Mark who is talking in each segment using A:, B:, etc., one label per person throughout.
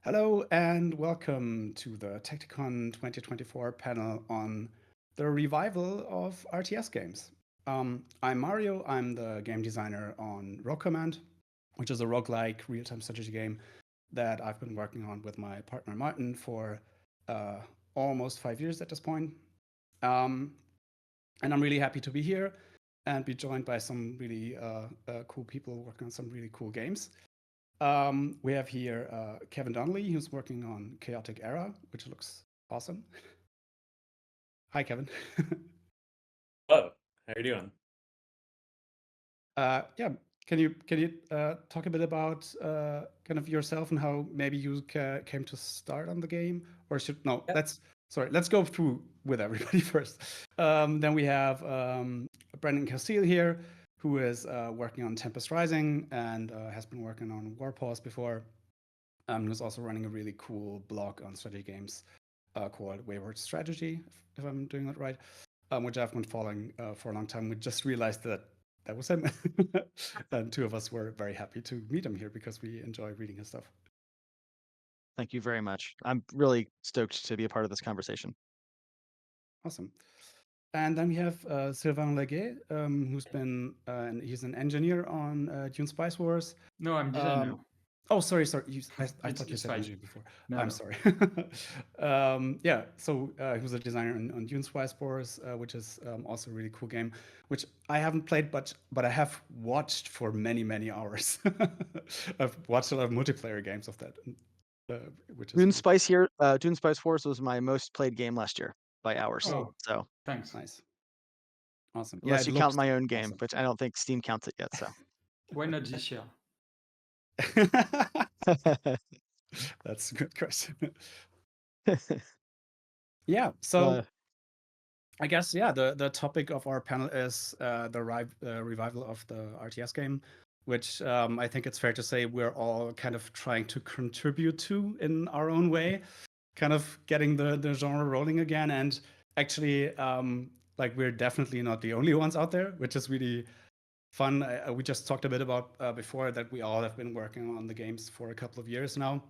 A: Hello and welcome to the TactiCon 2024 panel on the revival of RTS games. I'm Mario, I'm the game designer on Rogue Command, which is a roguelike real-time strategy game that I've been working on with my partner Martin for uh, almost 5 years at this point. Um, and I'm really happy to be here and be joined by some really cool people working on some really cool games. We have here Kevin Donnelly, who's working on Chaotic Era, which looks awesome. Hi, Kevin.
B: Hello, how are you doing?
A: Yeah, can you talk a bit about kind of yourself and how maybe you came to start on the game, or should no?
B: Yeah.
A: Let's go through with everybody first. Then we have Brendan Castile here, who is working on Tempest Rising and has been working on Warpause before. Who's also running a really cool blog on strategy games called Wayward Strategy, if I'm doing that right, which I've been following for a long time. We just realized that that was him. And two of us were very happy to meet him here because we enjoy reading his stuff.
C: Thank you very much. I'm really stoked to be a part of this conversation.
A: Awesome. And then we have Sylvain Leguet, who's been, he's an engineer on Dune Spice Wars.
D: No, I'm designer.
A: Oh, sorry. I thought you
D: It's
A: said
D: fine.
A: engineer before.
D: No,
A: I'm
D: no.
A: sorry. Yeah, so he was a designer on Dune Spice Wars, which is also a really cool game, which I haven't played, but I have watched for many, many hours. I've watched a lot of multiplayer games of that, uh, which is
C: Dune
A: really cool.
C: Spice here. Dune Spice Wars was my most played game last year by hours.
D: Oh,
C: So
D: thanks.
A: Nice. Awesome. Yeah,
C: unless
A: it
C: you count
A: looks
C: my own game,
A: awesome.
C: which I don't think Steam counts it yet. So
D: Why not this year?
A: That's a good question. Yeah, so
C: uh,
A: I guess yeah, the topic of our panel is the revival of the RTS game, which I think it's fair to say we're all kind of trying to contribute to in our own way, kind of getting the genre rolling again. And actually, like we're definitely not the only ones out there, which is really fun. We just talked a bit about before that we all have been working on the games for a couple of years now,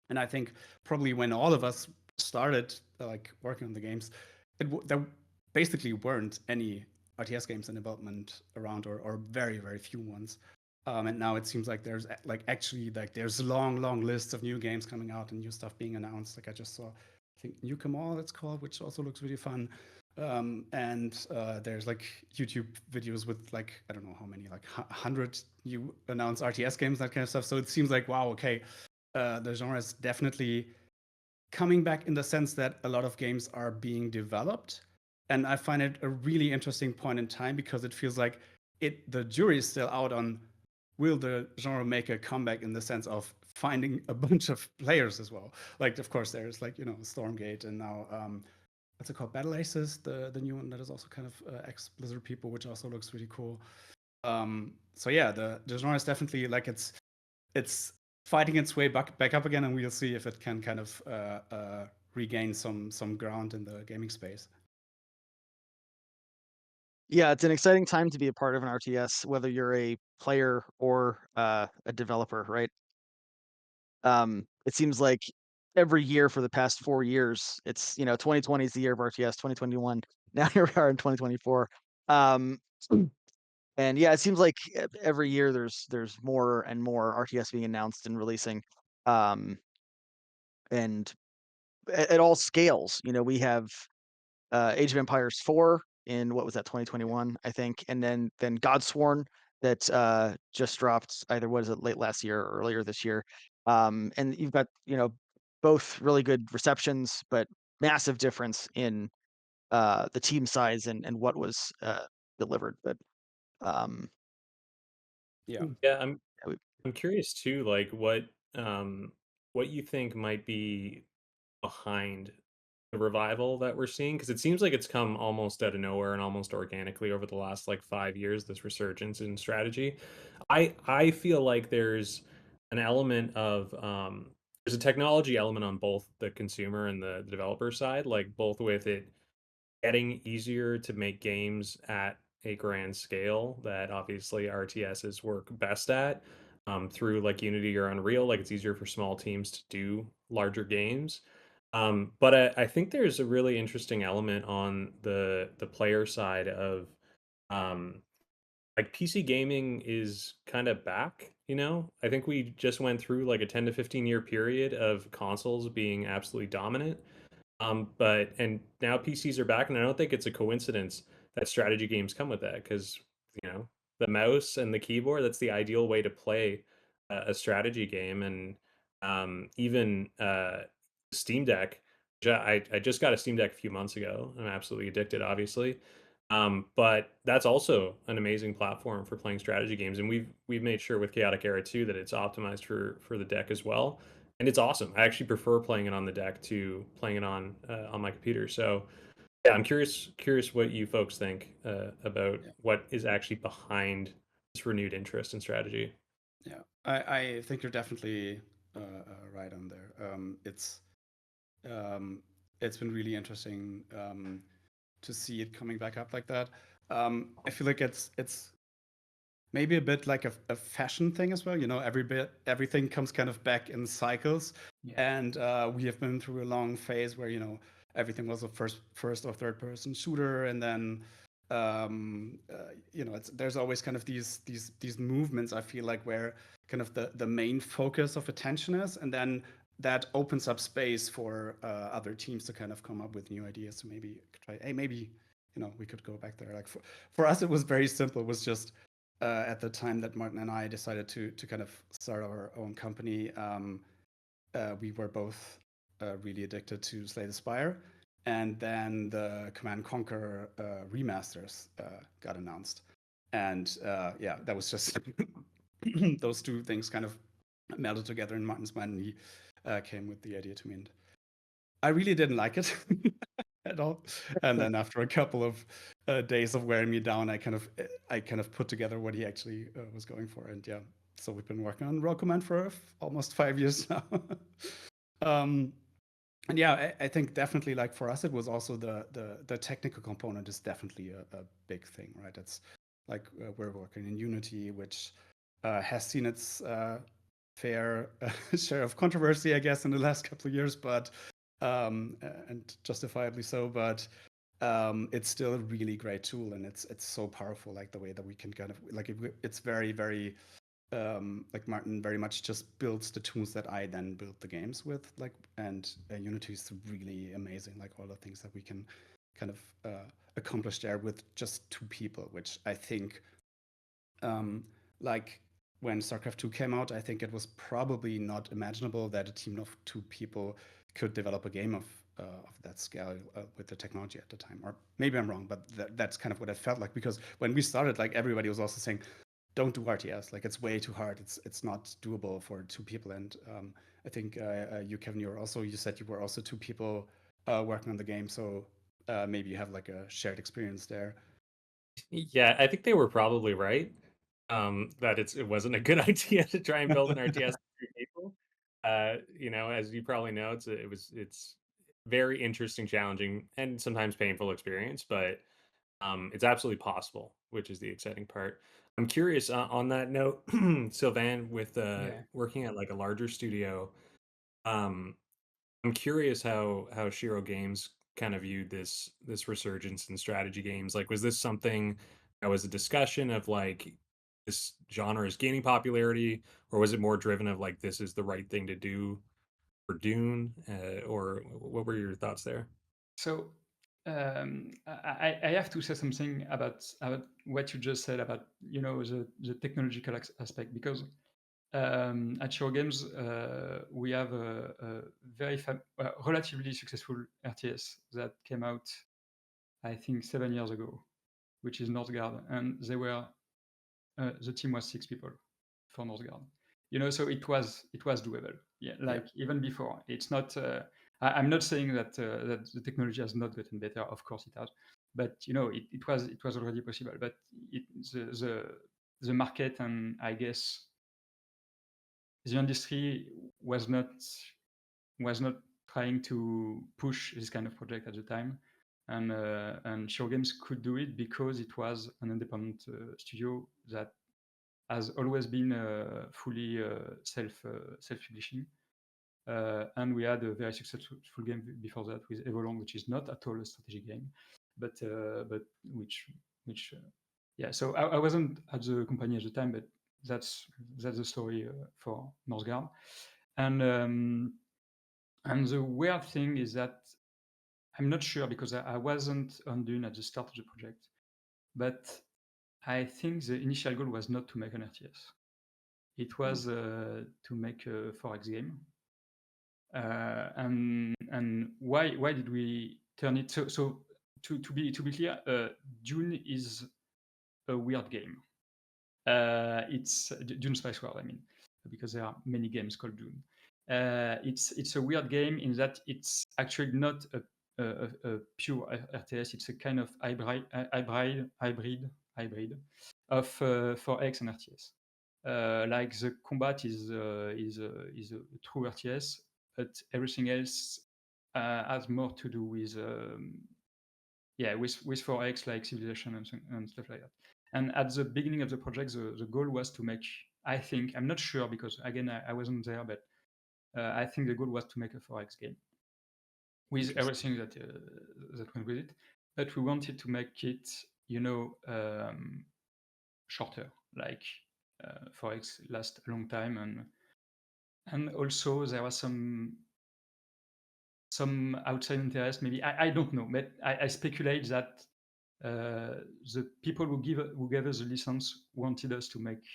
A: and I think probably when all of us started like working on the games, there basically weren't any RTS games in development around, or very very few ones. And now it seems like there's like actually like there's long lists of new games coming out and new stuff being announced. Like I just saw, I think Nukem All it's called, which also looks really fun. And there's like YouTube videos with like I don't know how many, like 100 new announced RTS games, that kind of stuff. So it seems like wow, okay, the genre is definitely coming back in the sense that a lot of games are being developed. And I find it a really interesting point in time because it feels like the jury is still out on will the genre make a comeback in the sense of finding a bunch of players as well. Like of course there's like, you know, Stormgate, and now what's it called, Battle Aces, the new one that is also kind of ex Blizzard people, which also looks really cool. So yeah, the genre is definitely like it's fighting its way back up again, and we'll see if it can kind of regain some ground in the gaming space.
C: yeah, it's an exciting time to be a part of an RTS, whether you're a player or a developer, right? It seems like every year for the past 4 years, it's 2020 is the year of RTS, 2021. Now here we are in 2024. Um, And yeah, it seems like every year there's more and more RTS being announced and releasing, um, and at all scales. We have Age of Empires 4 in what was that 2021, I think, and then Godsworn that just dropped either what is it late last year or earlier this year. And you've got both really good receptions, but massive difference in the team size and what was delivered. But um,
A: Yeah.
B: Yeah, I'm curious too, like what you think might be behind the revival that we're seeing, because it seems like it's come almost out of nowhere and almost organically over the last like 5 years, this resurgence in strategy. I feel like there's an element of there's a technology element on both the consumer and the developer side, like both with it getting easier to make games at a grand scale that obviously RTSs work best at. through like Unity or Unreal. Like it's easier for small teams to do larger games. But I think there's a really interesting element on the player side of um, like PC gaming is kind of back, you know? I think we just went through like a 10 to 15 year period of consoles being absolutely dominant. But and now PCs are back, and I don't think it's a coincidence that strategy games come with that because you know the mouse and the keyboard, that's the ideal way to play a strategy game. And even Steam Deck, I just got a Steam Deck a few months ago. I'm absolutely addicted, obviously. But that's also an amazing platform for playing strategy games, and we've made sure with Chaotic Era 2 that it's optimized for the deck as well, and it's awesome. I actually prefer playing it on the deck to playing it on my computer. So yeah, I'm curious what you folks think about
A: Yeah.
B: what is actually behind this renewed interest in strategy.
A: Yeah, I think you're definitely right on there. It's been really interesting to see it coming back up like that. I feel like it's maybe a bit like a fashion thing as well. You know, everything comes kind of back in cycles,
D: Yeah.
A: and we have been through a long phase where everything was a first or third person shooter, and then there's always kind of these movements. I feel like where kind of the main focus of attention is, and then that opens up space for other teams to kind of come up with new ideas. So maybe try, hey, maybe we could go back there. Like for us, it was very simple. It was just at the time that Martin and I decided to kind of start our own company, we were both really addicted to Slay the Spire, and then the Command and Conquer remasters got announced, and yeah, that was just those two things kind of melded together in Martin's mind, and he came with the idea to me, and I really didn't like it at all. And then after a couple of days of wearing me down, I kind of put together what he actually was going for, and yeah, so we've been working on Roll Command for almost 5 years now. um, and yeah, I think definitely like for us, it was also the technical component is definitely a big thing, right? It's like we're working in Unity, which has seen its fair share of controversy, I guess, in the last couple of years, but and justifiably so. But it's still a really great tool, and it's so powerful. Like the way that we can kind of like it's very very like Martin very much just builds the tools that I then build the games with. Like and Unity is really amazing. Like all the things that we can kind of accomplish there with just two people, which I think like when StarCraft 2 came out, I think it was probably not imaginable that a team of two people could develop a game of that scale with the technology at the time. Or maybe I'm wrong, but that's kind of what it felt like, because when we started, like everybody was also saying, don't do RTS. Like it's way too hard. It's not doable for two people. And I think you, Kevin, you said you were also two people working on the game. So maybe you have like a shared experience there.
B: Yeah, I think they were probably right. That it wasn't a good idea to try and build an RTS with three people. As you probably know, it's very interesting, challenging, and sometimes painful experience, but it's absolutely possible, which is the exciting part. I'm curious on that note, Sylvain, with
D: Yeah.
B: working at like a larger studio. Um, I'm curious how Shiro Games kind of viewed this resurgence in strategy games. Like, was this something that was a discussion of like this genre is gaining popularity, or was it more driven of like this is the right thing to do for Dune, or what were your thoughts there?
D: So I have to say something about what you just said about the technological aspect, because at Shore Games we have a very relatively successful RTS that came out, I think, 7 years ago, which is Northgard, and the team was 6 people for Northgard. So it was doable. Yeah, like even before. It's not. I'm not saying that the technology has not gotten better. Of course it has, but it was already possible. But the market, and I guess the industry was not trying to push this kind of project at the time, and Show Games could do it because it was an independent studio that has always been fully self-publishing. And we had a very successful game before that with Evolong, which is not at all a strategy game, but which yeah. So I wasn't at the company at the time, but that's the story for Northgard. And the weird thing is that I'm not sure because I wasn't on Dune at the start of the project, but I think the initial goal was not to make an RTS. It was to make a 4X game. And why did we turn it so to be clear, Dune is a weird game. It's Dune Spice World, I mean, because there are many games called Dune. It's a weird game in that it's actually not a pure RTS. It's a kind of hybrid of 4X and RTS. Like the combat is a true RTS, but everything else has more to do with with 4X, like civilization and stuff like that. And at the beginning of the project, the goal was to make, I think, I'm not sure because again I wasn't there, but I think the goal was to make a 4X game with everything that went with it. But we wanted to make it, shorter, like 4X last a long time, and also there was some outside interest, maybe I don't know, but I speculate that the people who gave us the license wanted us to make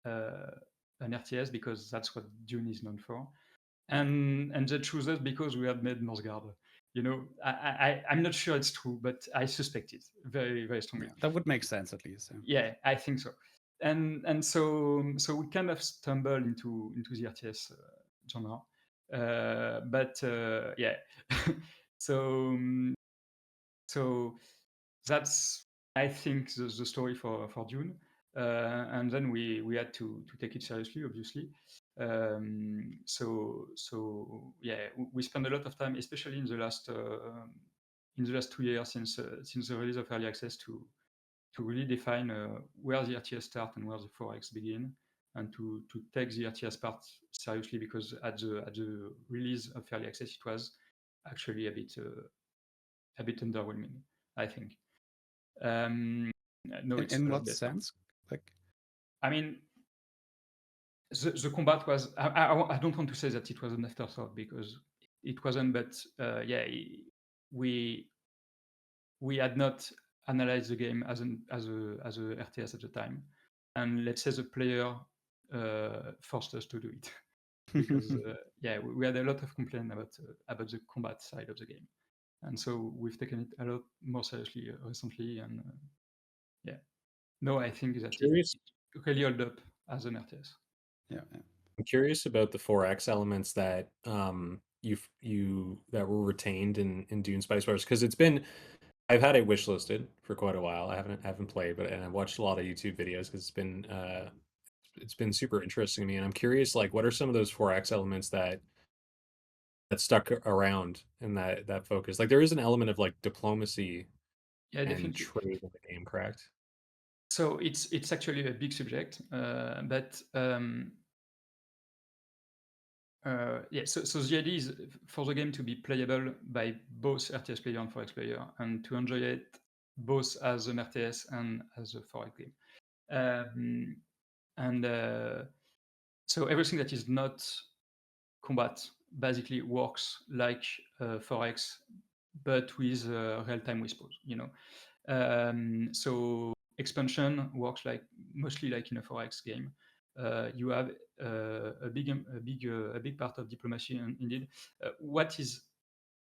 D: an RTS because that's what Dune is known for, and they chose us because we had made Northgard. I'm not sure it's true, but I suspect it very, very strongly.
A: Yeah, that would make sense at least.
D: Yeah, I think so. And so we kind of stumbled into the RTS genre, but yeah. So that's, I think, the story for Dune. And then we had to take it seriously, obviously. So yeah, we spent a lot of time, especially in the last 2 years since the release of early access, to really define where the RTS start and where the 4X begin, and to take the RTS part seriously, because at the release of early access it was actually a bit underwhelming, I think. No,
A: in what sense? Like,
D: I mean, the combat was. I don't want to say that it was an afterthought because it wasn't. But yeah, we had not analyzed the game as a RTS at the time, and let's say the player forced us to do it because yeah, we had a lot of complaints about the combat side of the game, and so we've taken it a lot more seriously recently, and yeah. No, I think that it really held up as an RTS.
A: Yeah.
B: I'm curious about the 4X elements that that were retained in Dune Spice Wars, because I've had it wishlisted for quite a while. I haven't played, and I've watched a lot of YouTube videos because it's been super interesting to me, and I'm curious, like, what are some of those 4X elements that stuck around in that focus? Like, there is an element of like diplomacy and
D: definitely.
B: trade in the game, correct?
D: So it's actually a big subject, but yeah. So the idea is for the game to be playable by both RTS player and 4X player, and to enjoy it both as an RTS and as a 4X game. So everything that is not combat basically works like 4X, but with real-time whispers. So expansion works mostly like in a 4X game. You have a big part of diplomacy, indeed. What is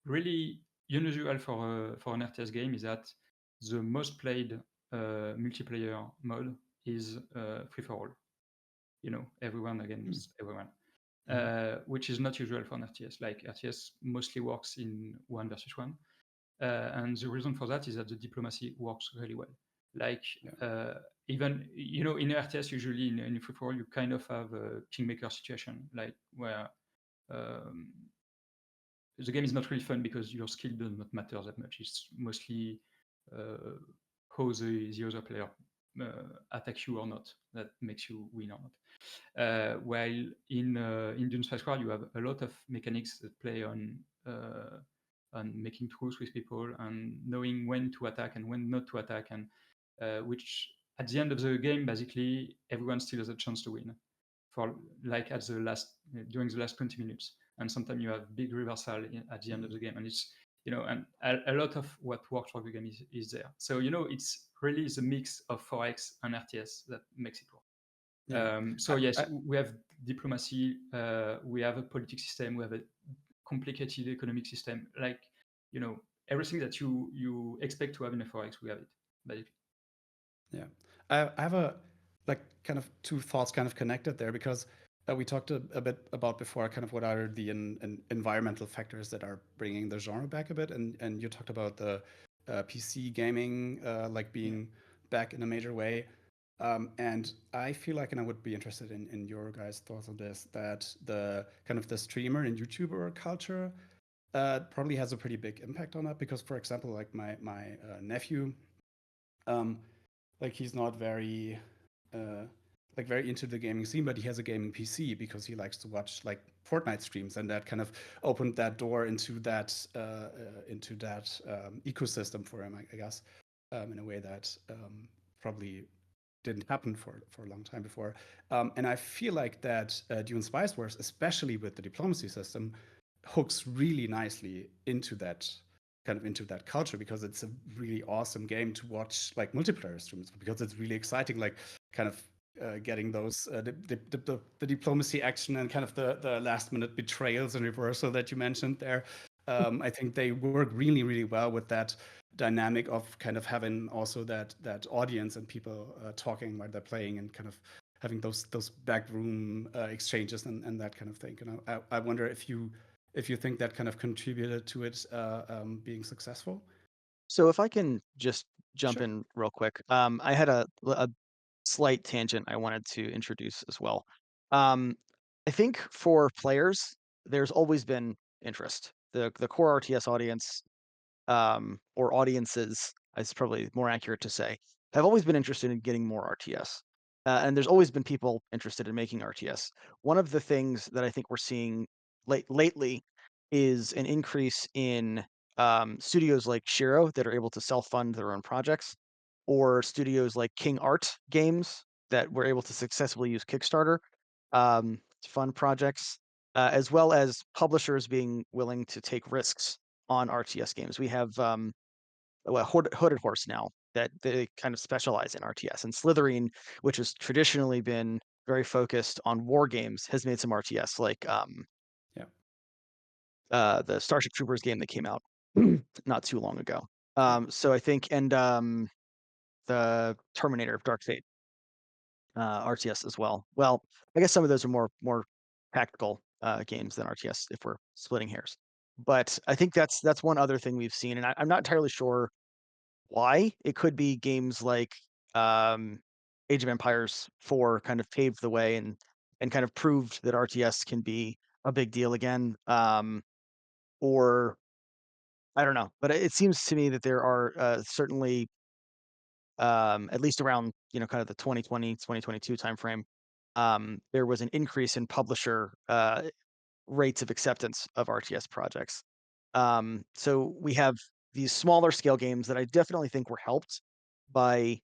D: really unusual for an RTS game is that the most played multiplayer mode is free for all. Everyone against everyone, which is not usual for an RTS. Like RTS mostly works in 1 versus 1. And the reason for that is that the diplomacy works really well. Like even in RTS, usually in free for all, you kind of have a kingmaker situation, like where the game is not really fun because your skill does not matter that much. It's mostly how the other player attack you or not, that makes you win or not. While in Dune Spice World, you have a lot of mechanics that play on making truce with people and knowing when to attack and when not to attack, and which at the end of the game, basically everyone still has a chance to win. For like at the last during the last 20 minutes, and sometimes you have big reversal at the end of the game, and it's and a lot of what works for the game is there. So it's really the mix of 4X and RTS that makes it work.
A: Yeah.
D: So yes, we have diplomacy, we have a politics system, we have a complicated economic system, like everything that you expect to have in a 4X, we have it basically.
A: Yeah, I have a kind of two thoughts kind of connected there, because we talked a bit about before kind of what are the environmental factors that are bringing the genre back a bit, and you talked about the PC gaming like being back in a major way. And I feel like, and I would be interested in your guys' thoughts on this, that the kind of the streamer and YouTuber culture probably has a pretty big impact on that. Because, for example, like my nephew, like he's not very very into the gaming scene, but he has a gaming PC because he likes to watch like Fortnite streams, and that kind of opened that door into that ecosystem for him, I guess, in a way that probably didn't happen for a long time before. And I feel like that Dune Spice Wars, especially with the diplomacy system, hooks really nicely into that culture, because it's a really awesome game to watch like multiplayer streams, because it's really exciting, like kind of getting those the diplomacy action and kind of the last minute betrayals and reversal that you mentioned there. I think they work really, really well with that dynamic of kind of having also that audience and people talking while they're playing, and kind of having those backroom exchanges and that kind of thing. I wonder if you think that kind of contributed to it being successful.
C: So if I can just jump
A: Sure.
C: in real quick, I had a slight tangent I wanted to introduce as well. I think for players, there's always been interest. The core RTS audience, or audiences, is probably more accurate to say, have always been interested in getting more RTS. And there's always been people interested in making RTS. One of the things that I think we're seeing lately is an increase in studios like Shiro that are able to self-fund their own projects, or studios like King Art Games that were able to successfully use Kickstarter to fund projects, as well as publishers being willing to take risks on RTS games. We have Hooded Horse now that they kind of specialize in RTS, and Slytherin, which has traditionally been very focused on war games, has made some RTS, like the Starship Troopers game that came out not too long ago. So I think, and the Terminator Dark Fate RTS as well. Well, I guess some of those are more tactical games than RTS if we're splitting hairs. But I think that's one other thing we've seen, and I'm not entirely sure why. It could be games like Age of Empires 4 kind of paved the way and kind of proved that RTS can be a big deal again. Or I don't know, but it seems to me that there are certainly at least around kind of the 2020 2022 timeframe, there was an increase in publisher rates of acceptance of RTS projects. So we have these smaller scale games that I definitely think were helped by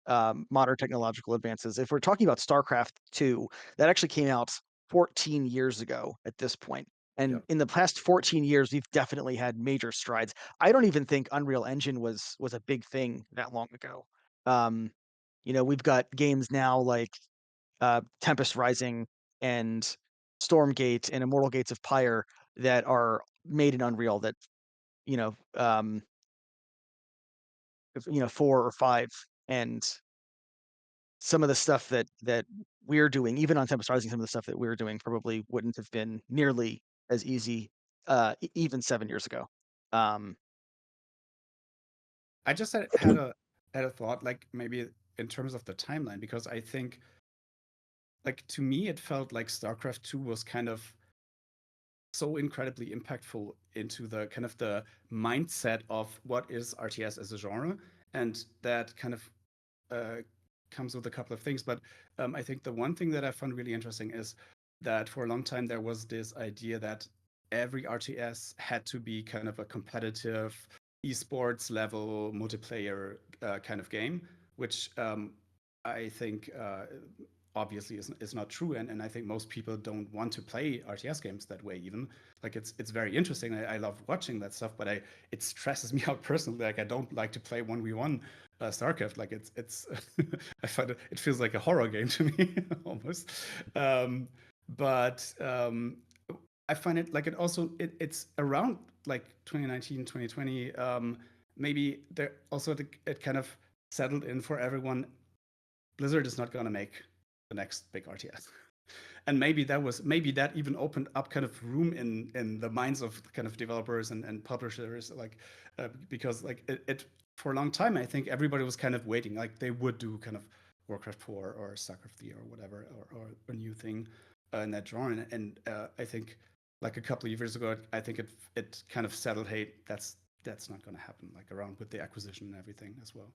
C: modern technological advances. If we're talking about StarCraft 2, that actually came out 14 years ago at this point. And in the past 14 years, we've definitely had major strides. I don't even think Unreal Engine was a big thing that long ago. We've got games now like Tempest Rising and Stormgate and Immortal Gates of Pyre that are made in Unreal that, 4 or 5, and some of the stuff that we're doing, even on Tempest Rising, some of the stuff that we're doing probably wouldn't have been nearly as easy, even 7 years ago.
A: I just had a thought, like maybe in terms of the timeline, because I think, like, to me, it felt like StarCraft 2 was kind of so incredibly impactful into the kind of the mindset of what is RTS as a genre, and that kind of comes with a couple of things. But I think the one thing that I found really interesting is that for a long time there was this idea that every RTS had to be kind of a competitive esports level multiplayer kind of game, which I think obviously is not true, and I think most people don't want to play RTS games that way. Even like it's very interesting. I love watching that stuff, but it stresses me out personally. Like I don't like to play 1v1 StarCraft. Like it's I find it feels like a horror game to me almost. But I find it like it's around like 2019, 2020. Maybe there also it kind of settled in for everyone. Blizzard is not going to make the next big RTS. And maybe that even opened up kind of room in the minds of kind of developers and publishers, like because like it for a long time I think everybody was kind of waiting, like they would do kind of Warcraft 4 or StarCraft 3 or whatever, or a new thing in that genre. And I think like a couple of years ago, I think it kind of settled. Hey, that's not going to happen. Like around with the acquisition and everything as well.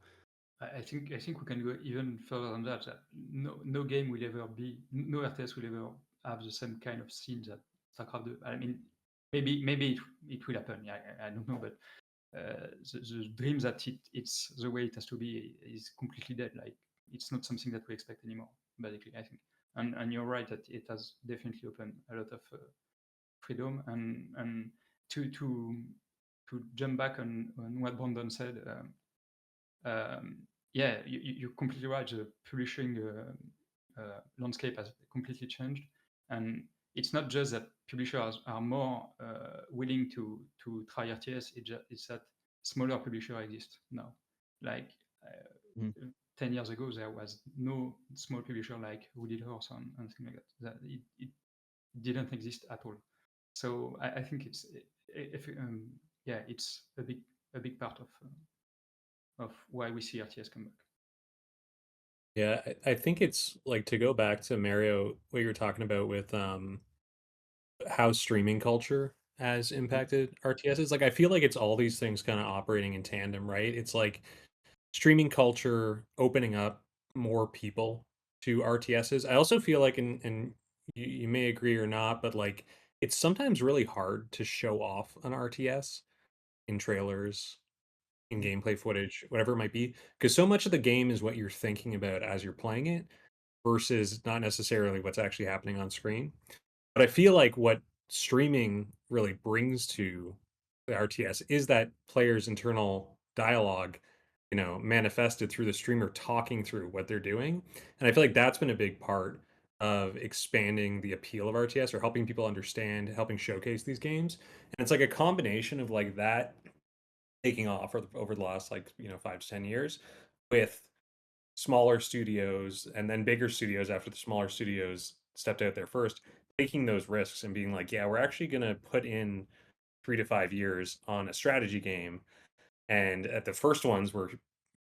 D: I think we can go even further than that. No game will ever be, no RTS will ever have the same kind of scene that StarCraft do. I mean, maybe it will happen. Yeah, I don't know, but the dream that it's the way it has to be is completely dead. Like it's not something that we expect anymore. Basically, I think, and you're right that it has definitely opened a lot of freedom. And to jump back on what Brandon said. Yeah, you're completely right. The publishing landscape has completely changed, and it's not just that publishers are more willing to try RTS. It's that smaller publisher exist now. Like
C: Mhm.
D: 10 years ago, there was no small publisher like Wooded Horse and things like that. It didn't exist at all. So I think it's yeah, it's a big part of why we see RTS come back.
B: Yeah, I think it's like to go back to Mario, what you were talking about with how streaming culture has impacted RTSs. Like I feel like it's all these things kind of operating in tandem, right? It's like streaming culture opening up more people to RTSs. I also feel like, and you may agree or not, but like it's sometimes really hard to show off an RTS in trailers, in gameplay footage, whatever it might be, because so much of the game is what you're thinking about as you're playing it versus not necessarily what's actually happening on screen. But I feel like what streaming really brings to the RTS is that player's internal dialogue, manifested through the streamer talking through what they're doing. And I feel like that's been a big part of expanding the appeal of RTS or helping people understand, helping showcase these games. And it's like a combination of like that taking off over the last 5 to 10 years with smaller studios and then bigger studios after the smaller studios stepped out there first, taking those risks and being like, yeah, we're actually going to put in 3 to 5 years on a strategy game. And at the first ones were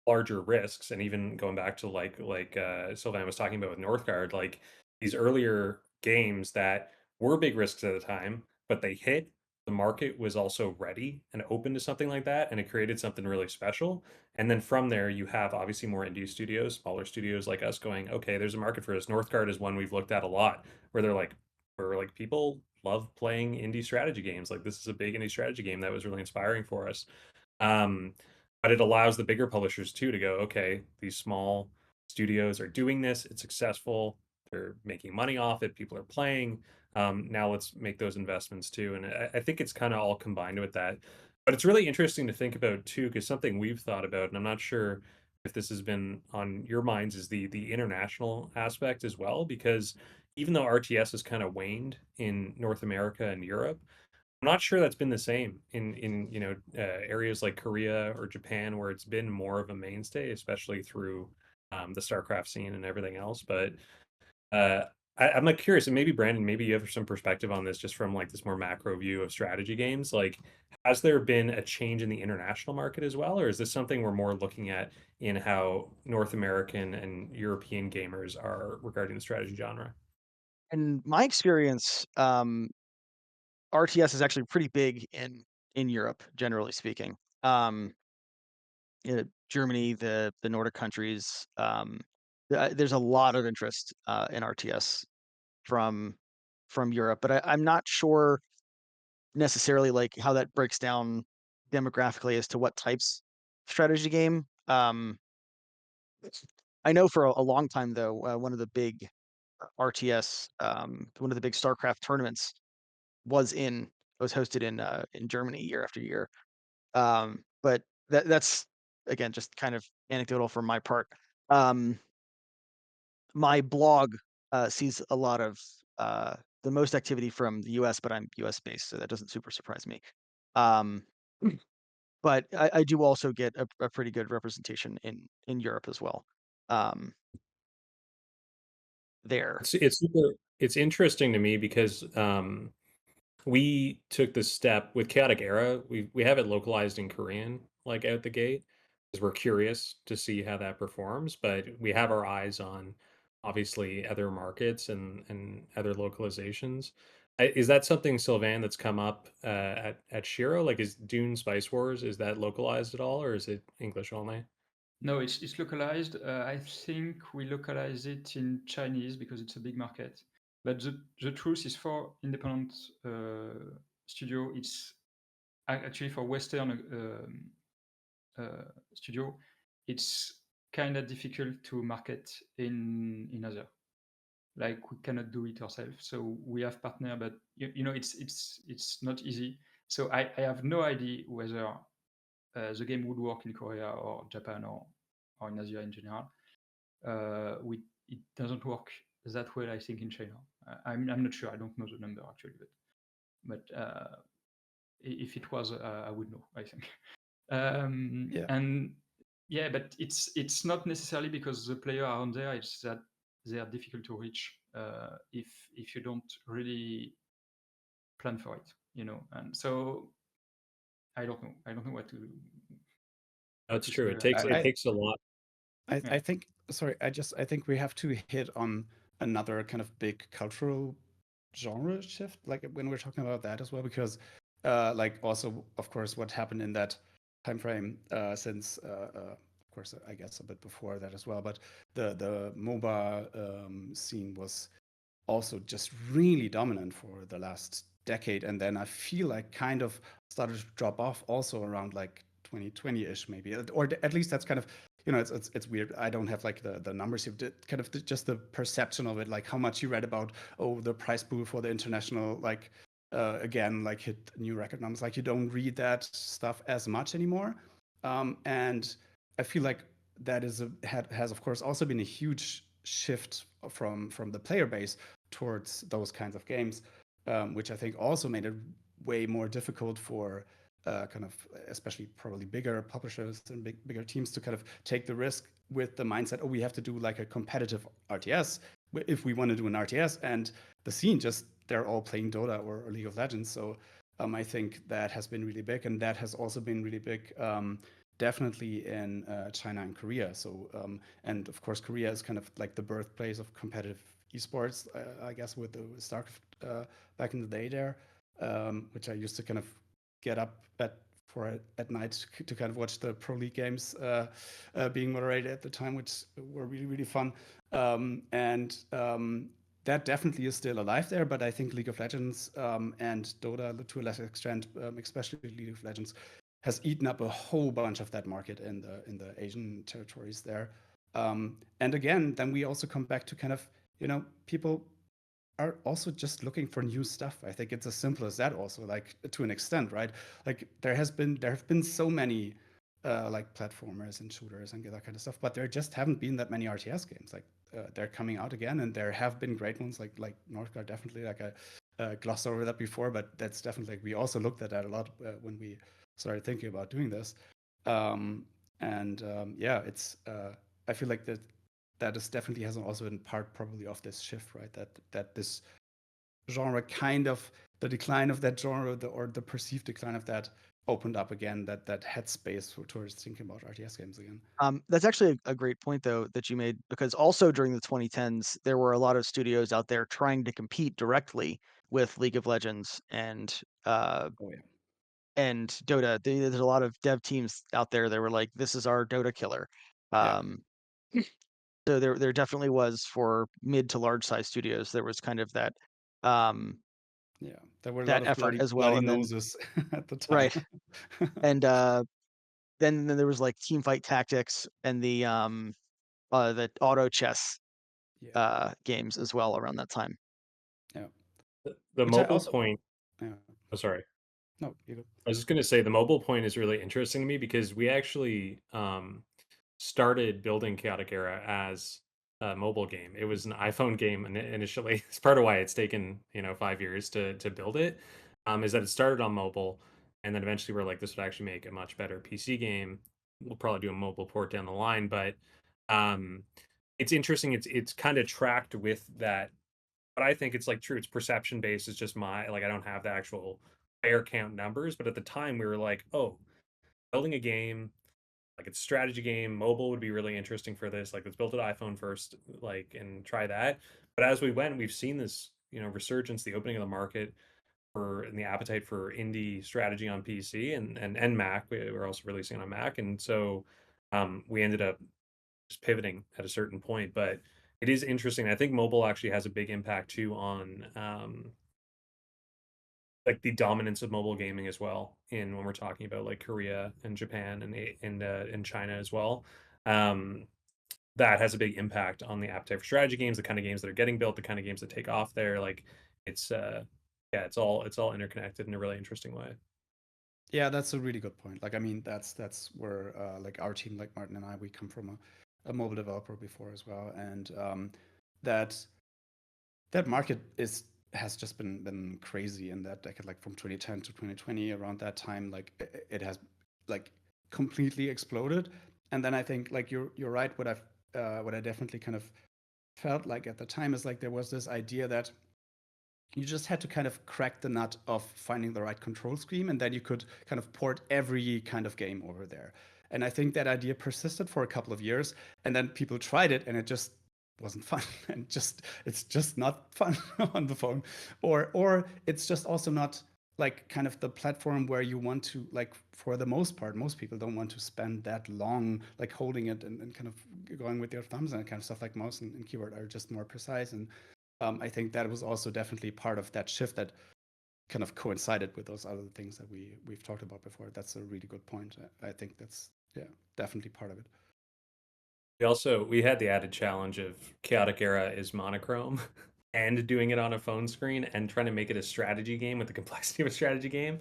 B: larger risks, and even going back to Sylvain was talking about with Northgard, like these earlier games that were big risks at the time, but they hit. The market was also ready and open to something like that, and it created something really special. And then from there, you have obviously more indie studios, smaller studios like us going, okay, there's a market for this. Northgard is one we've looked at a lot, where people love playing indie strategy games. Like this is a big indie strategy game that was really inspiring for us. Um, but it allows the bigger publishers too to go, okay, these small studios are doing this, it's successful, they're making money off it, people are playing. Now let's make those investments too. And I think it's kind of all combined with that. But it's really interesting to think about too, because something we've thought about, and I'm not sure if this has been on your minds, is the international aspect as well. Because even though RTS has kind of waned in North America and Europe, I'm not sure that's been the same in areas like Korea or Japan where it's been more of a mainstay, especially through the StarCraft scene and everything else. But uh, I'm like curious, and maybe Brandon, maybe you have some perspective on this, just from like this more macro view of strategy games. Like, has there been a change in the international market as well, or is this something we're more looking at in how North American and European gamers are regarding the strategy genre?
C: In my experience, RTS is actually pretty big in Europe, generally speaking. Germany, the Nordic countries, there's a lot of interest in RTS from Europe, but I'm not sure necessarily like how that breaks down demographically as to what types of strategy game. I know for a long time though, one of the big RTS, one of the big StarCraft tournaments was hosted in Germany year after year. But that's again just kind of anecdotal from my part. Um, my blog sees a lot of the most activity from the US, but I'm US based, so that doesn't super surprise me. Um, but I do also get a pretty good representation in Europe as well. Um, there.
B: It's interesting to me because we took the step with Chaotic Era. We have it localized in Korean, like out the gate, because we're curious to see how that performs. But we have our eyes on obviously other markets and other localizations. Is that something, Sylvain, that's come up at Shiro? Like, is Dune Spice Wars, is that localized at all, or is it English only?
D: No, it's localized. I think we localize it in Chinese because it's a big market. But the truth is, for independent studio, it's actually for Western studio, it's kind of difficult to market in Asia. Like we cannot do it ourselves, so we have partner, but you know it's not easy. So I have no idea whether the game would work in Korea or Japan or in Asia in general. It doesn't work that well, I think, in China. I'm not sure. I don't know the number actually, but if it was, I would know, I think.
A: Yeah.
D: And yeah, but it's not necessarily because the player are on there. It's that they are difficult to reach if you don't really plan for it, you know. And so I don't know. I don't know what to
B: That's
D: say
B: true. It
D: about
B: takes
D: that.
B: it takes a lot.
A: I think, sorry, I think we have to hit on another kind of big cultural genre shift, like when we're talking about that as well, because like also, of course, what happened in that time frame since of course, I guess a bit before that as well, but the MOBA scene was also just really dominant for the last decade, and then I feel like kind of started to drop off also around like 2020-ish maybe, or at least that's kind of, you know, it's weird. I don't have like the numbers here, kind of just the perception of it, like how much you read about, oh, the price pool for the international, like again, like hit new record numbers. Like you don't read that stuff as much anymore, and I feel like that has of course also been a huge shift from the player base towards those kinds of games, which I think also made it way more difficult for kind of especially probably bigger publishers and bigger teams to kind of take the risk with the mindset, oh, we have to do like a competitive RTS if we want to do an RTS, and the scene just they're all playing Dota or League of Legends. So I think that has been really big, and that has also been really big. Definitely in China and Korea. So, and of course, Korea is kind of like the birthplace of competitive esports, I guess, with the StarCraft back in the day there, which I used to kind of get up at night to kind of watch the Pro League games being moderated at the time, which were really, really fun. And that definitely is still alive there, but I think League of Legends and Dota, to a lesser extent, especially League of Legends, has eaten up a whole bunch of that market in the Asian territories there. And again, then we also come back to kind of, you know, people are also just looking for new stuff. I think it's as simple as that also, like to an extent, right? Like there have been so many like platformers and shooters and that kind of stuff, but there just haven't been that many RTS games. Like they're coming out again, and there have been great ones like Northgard, definitely. Like I glossed over that before, but that's definitely, like, we also looked at that a lot when we started thinking about doing this. Yeah, it's I feel like that is definitely has also been part probably of this shift, right? That this genre kind of, the decline of that genre, or the perceived decline of that, opened up again that headspace towards thinking about RTS games again.
C: That's actually a great point though that you made, because also during the 2010s there were a lot of studios out there trying to compete directly with League of Legends
A: Oh yeah.
C: and Dota. There's a lot of dev teams out there that were like, "This is our Dota killer."
A: Yeah.
C: Um, So there definitely was for mid to large size studios. There was kind of that
A: Yeah, there were a lot
C: that
A: of
C: effort as well,
A: bloody
C: and then
A: noses at the time.
C: right, and then there was like Team Fight Tactics and the auto chess
A: Yeah,
C: games as well around that time.
A: yeah.
B: The
A: Which I
B: mobile
A: also,
B: point.
A: yeah.
B: Oh, sorry.
A: No, you go.
B: I was just gonna say the mobile point is really interesting to me because we actually started building Chaotic Era as a mobile game. It was an iPhone game initially. It's part of why it's taken 5 years to build it. Is that it started on mobile, and then eventually we're like, this would actually make a much better PC game. We'll probably do a mobile port down the line, but um, it's interesting. It's kind of tracked with that, but I think it's like true. It's perception based. It's just my like I don't have the actual player count numbers, but at the time we were like, oh, building a game like it's a strategy game. Mobile would be really interesting for this. Like let's build an iPhone first, like and try that. But as we went, we've seen this, resurgence, the opening of the market for and the appetite for indie strategy on PC and Mac. We're also releasing on Mac, and so we ended up just pivoting at a certain point. But it is interesting. I think mobile actually has a big impact too on like the dominance of mobile gaming as well in when we're talking about like Korea and Japan and China as well. Um, that has a big impact on the appetite for strategy games, the kind of games that are getting built, the kind of games that take off there. Like it's yeah, it's all interconnected in a really interesting way.
A: Yeah, that's a really good point. Like, I mean, that's where like our team, like Martin and I, we come from a mobile developer before as well, and that that market has just been crazy in that decade, like from 2010 to 2020, around that time, like it has like completely exploded. And then I think like you're right. What I definitely kind of felt like at the time is like there was this idea that you just had to kind of crack the nut of finding the right control scheme, and then you could kind of port every kind of game over there. And I think that idea persisted for a couple of years, and then people tried it and it just wasn't fun and just it's just not fun on the phone, or it's just also not like kind of the platform where you want to, like, for the most part, most people don't want to spend that long like holding it and kind of going with your thumbs and kind of stuff. Like mouse and keyboard are just more precise. And I think that was also definitely part of that shift that kind of coincided with those other things that we've talked about before. That's a really good point. I think that's, yeah, definitely part of it.
B: We had the added challenge of Chaotic Era is monochrome and doing it on a phone screen and trying to make it a strategy game with the complexity of a strategy game.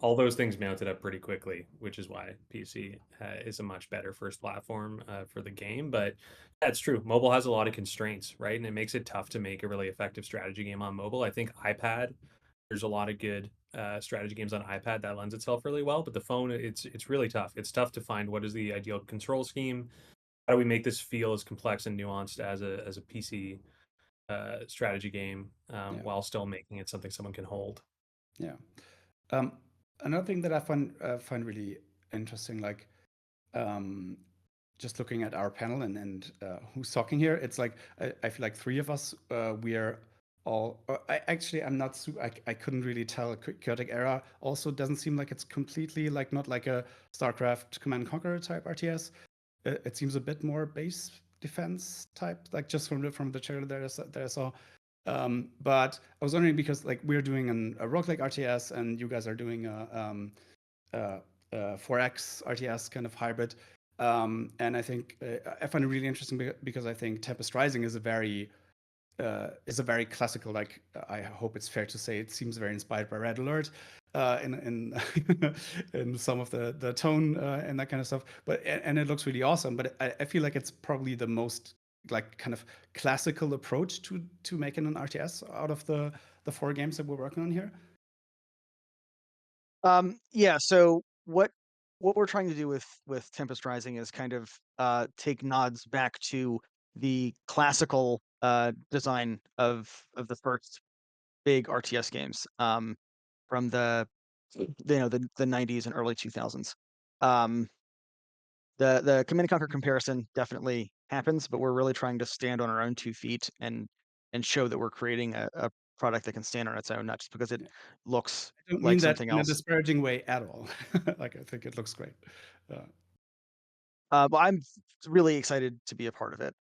B: All those things mounted up pretty quickly, which is why PC is a much better first platform for the game. But that's true. Mobile has a lot of constraints, right? And it makes it tough to make a really effective strategy game on mobile. I think iPad, there's a lot of good strategy games on iPad that lends itself really well, but the phone, it's really tough. It's tough to find what is the ideal control scheme. How do we make this feel as complex and nuanced as a PC strategy game
A: Yeah.
B: while still making it something someone can hold?
A: Yeah. Another thing that I find really interesting, like just looking at our panel and who's talking here, it's like I feel like three of us we are all. I'm not. I couldn't really tell. Chaotic Era also doesn't seem like it's completely like not like a StarCraft Command and Conquer type RTS. It seems a bit more base defense type, like just from the trailer that I saw. But I was wondering because like we're doing a roguelike RTS and you guys are doing a 4X RTS kind of hybrid. And I think I find it really interesting because I think Tempest Rising is a very classical, like I hope it's fair to say it seems very inspired by Red Alert in in some of the tone and that kind of stuff. But and it looks really awesome. But I feel like it's probably the most like kind of classical approach to making an RTS out of the four games that we're working on here.
C: Yeah. So what we're trying to do with Tempest Rising is kind of take nods back to the classical design of the first big RTS games from the 90s and early 2000s. Um, the Command and Conquer comparison definitely happens, but we're really trying to stand on our own 2 feet and show that we're creating a product that can stand on its own, not just because it looks
A: I don't mean
C: like
A: that
C: something
A: in a
C: else.
A: disparaging way at all. Like I think it looks great. Uh,
C: Well, I'm really excited to be a part of it.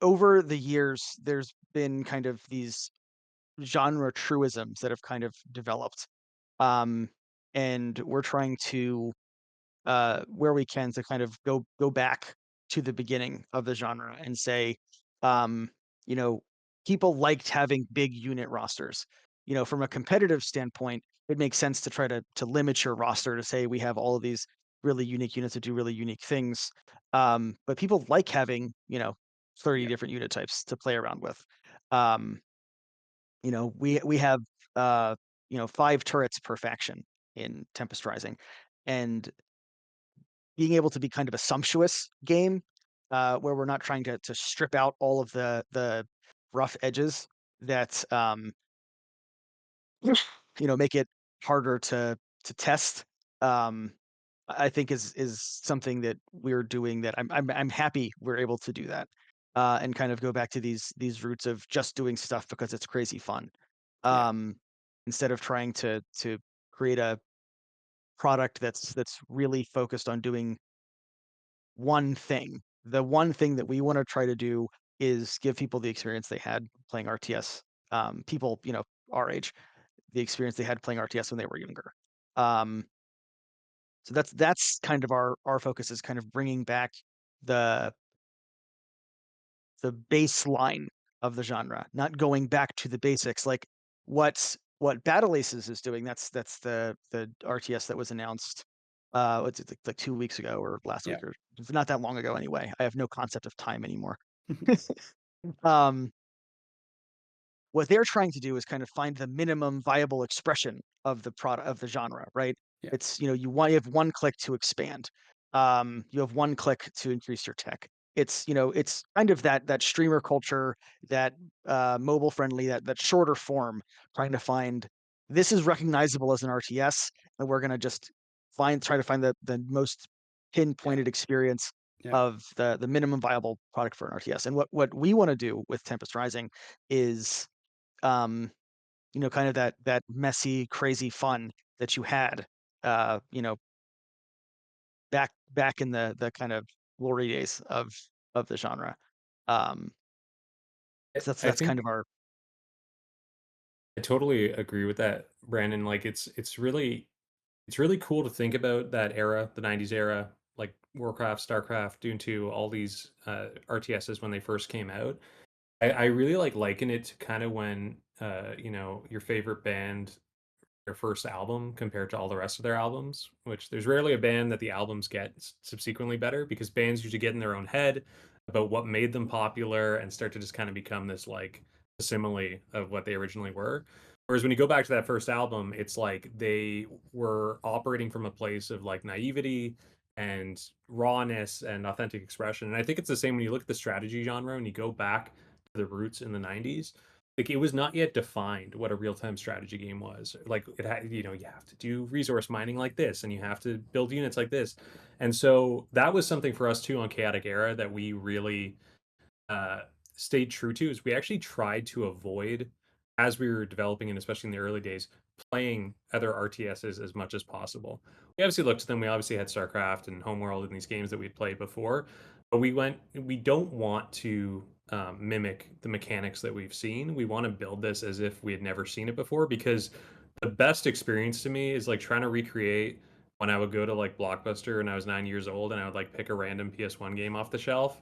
C: Over the years, there's been kind of these genre truisms that have kind of developed, um, and we're trying to, where we can, to kind of go back to the beginning of the genre and say, um, you know, people liked having big unit rosters. From a competitive standpoint, it makes sense to try to limit your roster to say we have all of these really unique units that do really unique things. But people like having 30
A: Yeah.
C: different unit types to play around with. Um, we have 5 turrets per faction in Tempest Rising, and being able to be kind of a sumptuous game, where we're not trying to strip out all of the rough edges that make it harder to test. Um, I think is something that we're doing that I'm happy we're able to do that, and kind of go back to these roots of just doing stuff because it's crazy fun,
A: Yeah.
C: um, instead of trying to create a product that's really focused on doing one thing. The one thing that we want to try to do is give people the experience they had playing RTS. People, our age, the experience they had playing RTS when they were younger. Um, so that's kind of our focus, is kind of bringing back the the baseline of the genre, not going back to the basics. Like what Battle Aces is doing. That's the RTS that was announced. What's it, like 2 weeks ago or last
A: Yeah.
C: week, or it's not that long ago anyway. I have no concept of time anymore. um, what they're trying to do is kind of find the minimum viable expression of the product of the genre, right?
A: Yeah.
C: It's you have one click to expand. You have one click to increase your tech. It's kind of that streamer culture, that mobile friendly, that shorter form, trying to find this is recognizable as an RTS, and we're gonna just try to find the most
A: Yeah.
C: pinpointed experience
A: Yeah.
C: of the minimum viable product for an RTS. And what we want to do with Tempest Rising is, um, kind of that messy, crazy fun that you had, uh, you know, back in the kind of glory days of the genre. Um,
B: I
C: so that's
B: I
C: that's kind
B: think
C: of our
B: I totally agree with that, Brandon. Like it's really cool to think about that era, the 90s era, like Warcraft, StarCraft, Dune 2, all these RTSs when they first came out. I really like liken it to kind of when your favorite band, their first album compared to all the rest of their albums, which there's rarely a band that the albums get subsequently better, because bands usually get in their own head about what made them popular and start to just kind of become this like simile of what they originally were. Whereas when you go back to that first album, it's like they were operating from a place of like naivety and rawness and authentic expression. And I think it's the same when you look at the strategy genre and you go back to the roots in the 90s. Like, it was not yet defined what a real-time strategy game was. Like, it had, you have to do resource mining like this, and you have to build units like this. And so that was something for us too on Chaotic Era that we really uh, stayed true to, is we actually tried to avoid, as we were developing, and especially in the early days, playing other RTSs as much as possible. We obviously looked at them. We obviously had StarCraft and Homeworld and these games that we'd played before, but we don't want to mimic the mechanics that we've seen. We want to build this as if we had never seen it before, because the best experience to me is like trying to recreate when I would go to like Blockbuster and I was 9 years old and I would like pick a random PS1 game off the shelf,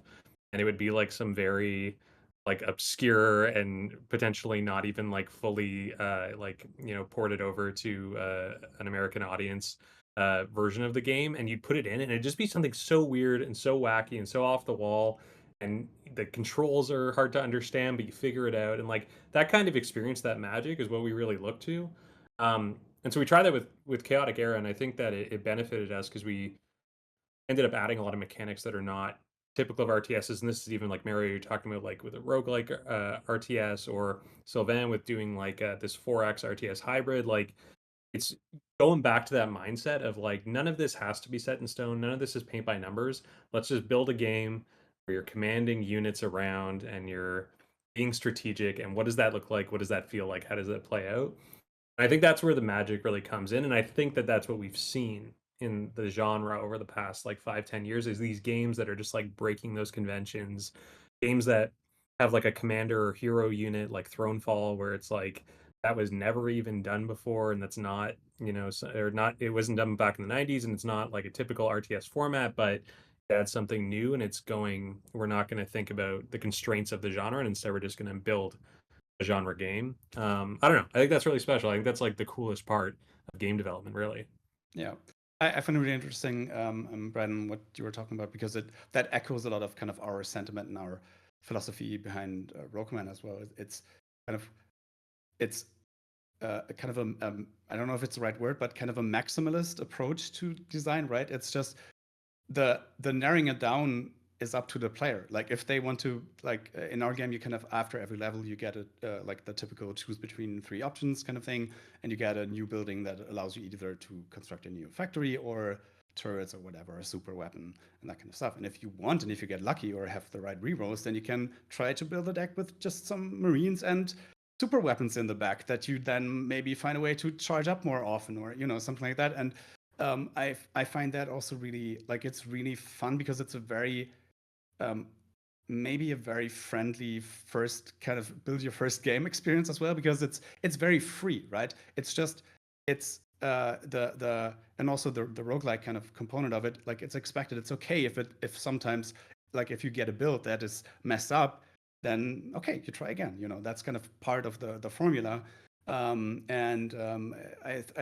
B: and it would be like some very like obscure and potentially not even like fully ported over to an American audience version of the game, and you'd put it in and it'd just be something so weird and so wacky and so off the wall, and the controls are hard to understand, but you figure it out, and like that kind of experience, that magic is what we really look to. And so we tried that with Chaotic Era, and I think that it benefited us because we ended up adding a lot of mechanics that are not typical of RTSs. And this is even like Mario, you're talking about, like with a roguelike RTS, or Sylvain with doing like this 4X RTS hybrid. Like, it's going back to that mindset of like, none of this has to be set in stone. None of this is paint by numbers. Let's just build a game where you're commanding units around and you're being strategic. And what does that look like? What does that feel like? How does that play out? I think that's where the magic really comes in, and I think that that's what we've seen in the genre over the past like 5-10 years is these games that are just like breaking those conventions, games that have like a commander or hero unit like Thronefall, where it's like that was never even done before, and that's not, or not, it wasn't done back in the 90s, and it's not like a typical RTS format, but that's something new, and we're not going to think about the constraints of the genre, and instead we're just going to build a genre game. I don't know. I think that's really special. I think that's like the coolest part of game development, really.
A: Yeah. I find it really interesting, Brandon, what you were talking about, because that echoes a lot of kind of our sentiment and our philosophy behind Rogue Command as well. It's kind of I don't know if it's the right word, but kind of a maximalist approach to design, right? It's just the narrowing it down is up to the player. Like if they want to, like in our game, you kind of after every level you get like the typical choose between 3 options kind of thing, and you get a new building that allows you either to construct a new factory or turrets or whatever, a super weapon and that kind of stuff. And if you want, and if you get lucky or have the right rerolls, then you can try to build a deck with just some marines and super weapons in the back that you then maybe find a way to charge up more often, or something like that. And I find that also really, like, it's really fun because it's a very maybe a very friendly first kind of build your first game experience as well, because it's very free, right? It's just the and also the roguelike kind of component of it, like it's expected. It's okay if sometimes, like if you get a build that is messed up, then okay, you try again. That's kind of part of the formula. I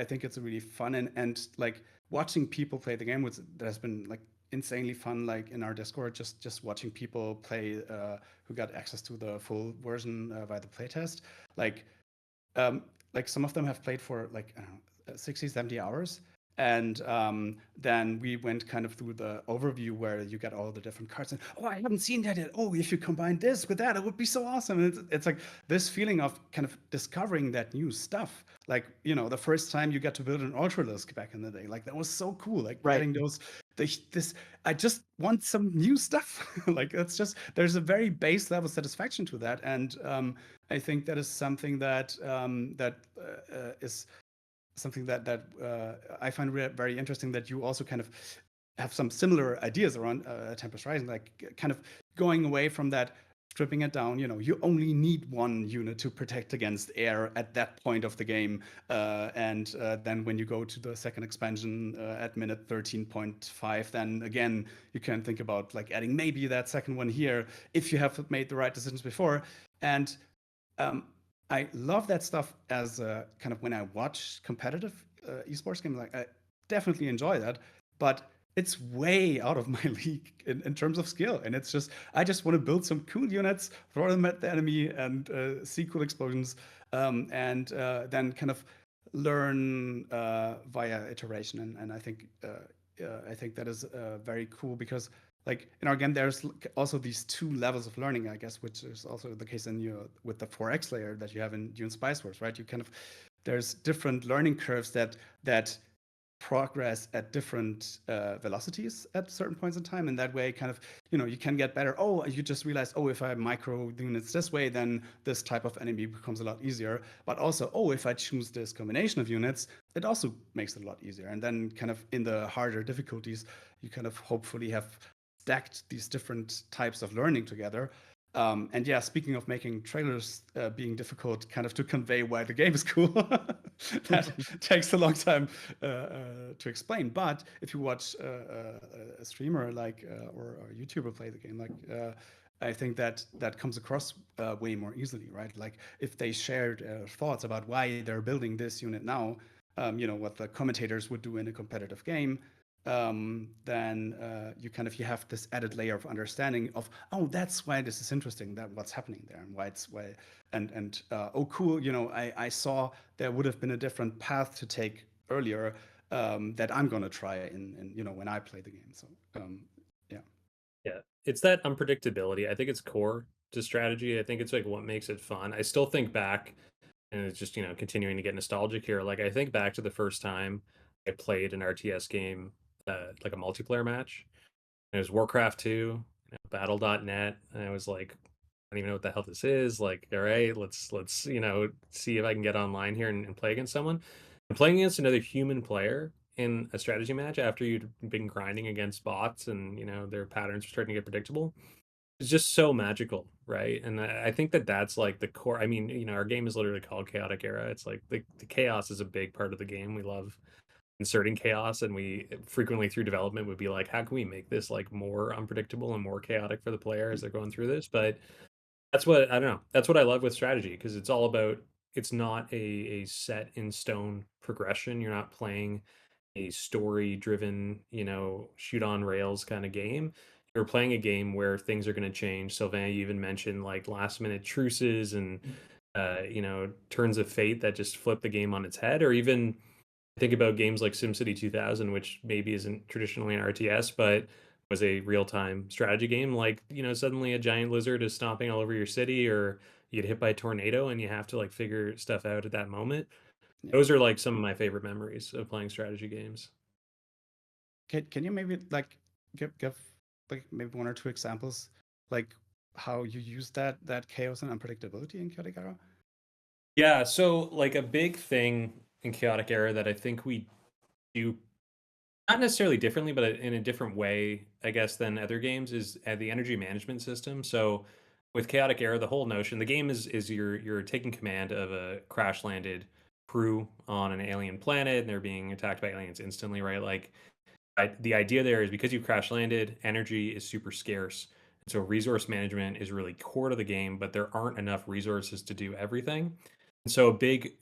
A: think it's a really fun and like watching people play the game has been like insanely fun. Like in our Discord, just watching people play who got access to the full version via the playtest. Like some of them have played for like I don't know 60, 70 hours. And then we went kind of through the overview where you get all the different cards and, oh, I haven't seen that yet. Oh, if you combine this with that, it would be so awesome. And it's like this feeling of kind of discovering that new stuff. Like, the first time you got to build an Ultralisk back in the day, like that was so cool. Like getting those, I just want some new stuff. Like it's just, there's a very base level satisfaction to that. And I think that is something that is something that I find very interesting, that you also kind of have some similar ideas around Tempest Rising, like kind of going away from that, stripping it down. You only need one unit to protect against air at that point of the game, and then when you go to the second expansion at minute 13.5, then again you can think about like adding maybe that second one here if you have made the right decisions before. And I love that stuff as kind of when I watch competitive esports games. Like I definitely enjoy that, but it's way out of my league in terms of skill. And it's just, I just want to build some cool units, throw them at the enemy, and see cool explosions, and then kind of learn via iteration. And I think that is very cool, because like in our game, there's also these 2 levels of learning, I guess, which is also the case with the 4X layer that you have in Dune Spice Wars, right? There's different learning curves that progress at different velocities at certain points in time, and that way kind of you can get better. Oh, you just realize, oh, if I micro units this way, then this type of enemy becomes a lot easier. But also, oh, if I choose this combination of units, it also makes it a lot easier. And then kind of in the harder difficulties, you kind of hopefully have stacked these different types of learning together. And yeah, speaking of making trailers being difficult kind of to convey why the game is cool, that takes a long time to explain. But if you watch a streamer like or a YouTuber play the game, like I think that comes across way more easily, right? Like if they shared thoughts about why they're building this unit now, what the commentators would do in a competitive game, then you have this added layer of understanding of, oh, that's why this is interesting, that what's happening there, and oh, cool, I saw there would have been a different path to take earlier that I'm gonna try in when I play the game. So
B: yeah, it's that unpredictability. I think it's core to strategy. I think it's like what makes it fun. I still think back, and it's just continuing to get nostalgic here. Like I think back to the first time I played an RTS game, like a multiplayer match. It was Warcraft 2, Battle.net, and I was like, I don't even know what the hell this is. Like, all right, let's see if I can get online here and play against someone. And playing against another human player in a strategy match after you'd been grinding against bots and their patterns are starting to get predictable. It's just so magical, right? And I think that that's like the core. I mean, our game is literally called Chaotic Era. It's like the chaos is a big part of the game. We love inserting chaos, and we frequently through development would be like, how can we make this like more unpredictable and more chaotic for the player as they're going through this? But that's what I don't know. That's what I love with strategy, because it's all about, it's not a set in stone progression. You're not playing a story driven, shoot on rails kind of game. You're playing a game where things are going to change. Sylvain, you even mentioned like last minute truces and turns of fate that just flip the game on its head. Or even think about games like SimCity 2000, which maybe isn't traditionally an RTS, but was a real-time strategy game. Like, suddenly a giant lizard is stomping all over your city, or you get hit by a tornado and you have to like figure stuff out at that moment.
A: Yeah.
B: Those are like some of my favorite memories of playing strategy games.
A: Can you maybe like give like maybe one or two examples, like how you use that chaos and unpredictability in Chaotic Era?
B: Yeah, so like a big thing in Chaotic Era that I think we do not necessarily differently, but in a different way, I guess, than other games, is the energy management system. So with Chaotic Era, the whole notion, the game is you're taking command of a crash landed crew on an alien planet, and they're being attacked by aliens instantly, right? Like the idea there is, because you crash landed, energy is super scarce. So resource management is really core to the game, but there aren't enough resources to do everything. And so a big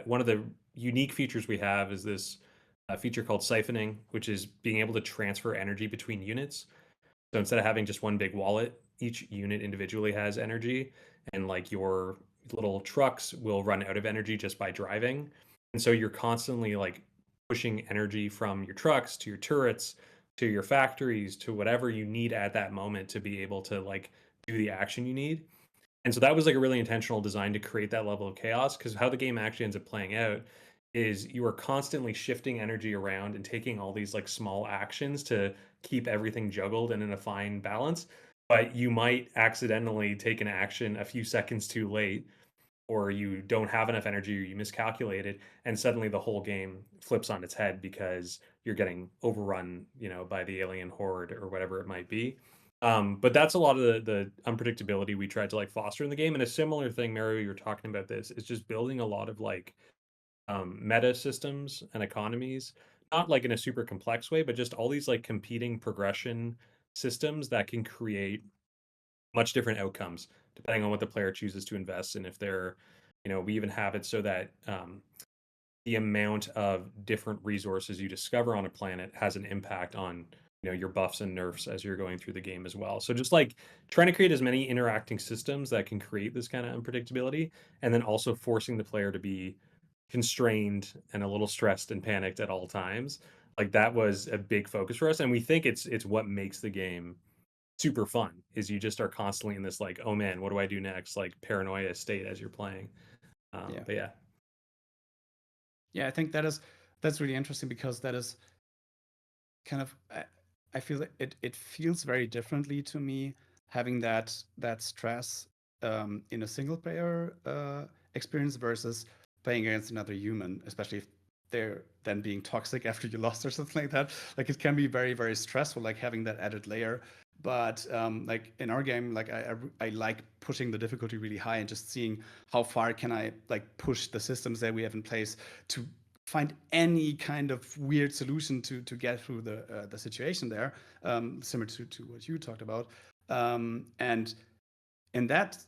B: one of the unique features we have is this feature called siphoning, which is being able to transfer energy between units. So instead of having just one big wallet, each unit individually has energy, and like your little trucks will run out of energy just by driving. And so you're constantly like pushing energy from your trucks to your turrets to your factories to whatever you need at that moment to be able to like do the action you need. And so that was like a really intentional design to create that level of chaos, because how the game actually ends up playing out is you are constantly shifting energy around and taking all these like small actions to keep everything juggled and in a fine balance. But you might accidentally take an action a few seconds too late, or you don't have enough energy, or you miscalculated, and suddenly the whole game flips on its head because you're getting overrun, by the alien horde or whatever it might be. But that's a lot of the unpredictability we tried to like foster in the game. And a similar thing, Mario, you were talking about this, is just building a lot of like meta systems and economies, not like in a super complex way, but just all these like competing progression systems that can create much different outcomes depending on what the player chooses to invest in. If they're, we even have it so that the amount of different resources you discover on a planet has an impact on your buffs and nerfs as you're going through the game as well. So just like trying to create as many interacting systems that can create this kind of unpredictability, and then also forcing the player to be constrained and a little stressed and panicked at all times. Like that was a big focus for us, and we think it's what makes the game super fun, is you just are constantly in this like, oh man, what do I do next, like paranoia state as you're playing.
A: Yeah.
B: But yeah.
A: Yeah, I think that's really interesting, because that is kind of, I feel it feels very differently to me having that stress in a single player experience versus playing against another human, especially if they're then being toxic after you lost or something like that. Like it can be very, very stressful, like having that added layer. But like in our game, like I like pushing the difficulty really high and just seeing how far can I like push the systems that we have in place to find any kind of weird solution to get through the situation there, similar to what you talked about. And in that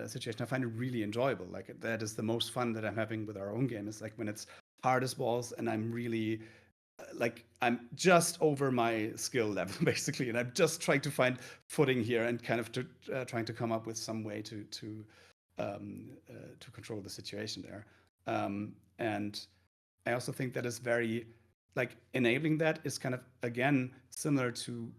A: situation, I find it really enjoyable. Like that is the most fun that I'm having with our own game. Is like when it's hard as balls and I'm really like I'm just over my skill level basically, and I'm just trying to find footing here and kind of trying to come up with some way to control the situation there. And I also think that is very like enabling that is kind of again similar to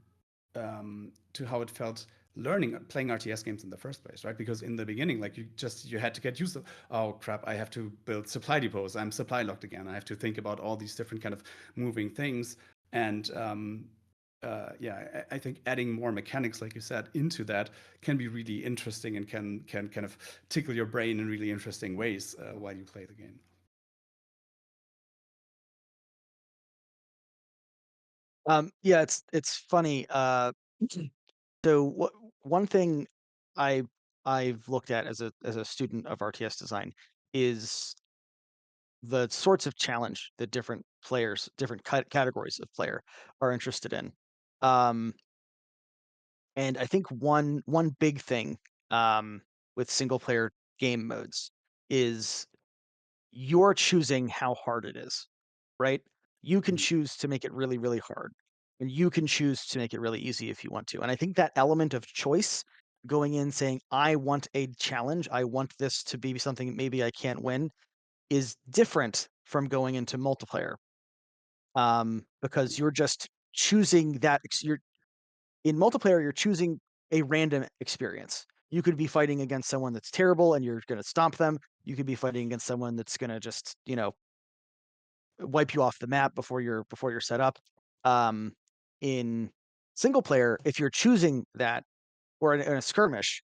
A: how it felt learning playing RTS games in the first place, right? Because in the beginning, like you had to get used to, oh crap, I have to build supply depots. I'm supply locked again. I have to think about all these different kind of moving things. And yeah, I think adding more mechanics, like you said, into that can be really interesting and can kind of tickle your brain in really interesting ways while you play the game.
C: Yeah, it's funny. So one thing I I've looked at as a student of RTS design is the sorts of challenge that different players, different categories of player are interested in. Um, and I think one big thing with single player game modes is you're choosing how hard it is, right? You can
A: Mhm.
C: choose to make it really, really hard, and you can choose to make it really easy if you want to. And I think that element of choice, going in saying, I want a challenge, I want this to be something maybe I can't win, is different from going into multiplayer. Because you're just choosing that you're in multiplayer, you're choosing a random experience. You could be fighting against someone that's terrible and you're going to stomp them. You could be fighting against someone that's going to just, wipe you off the map before you're set up. Um, in single player, if you're choosing that, or in a skirmish,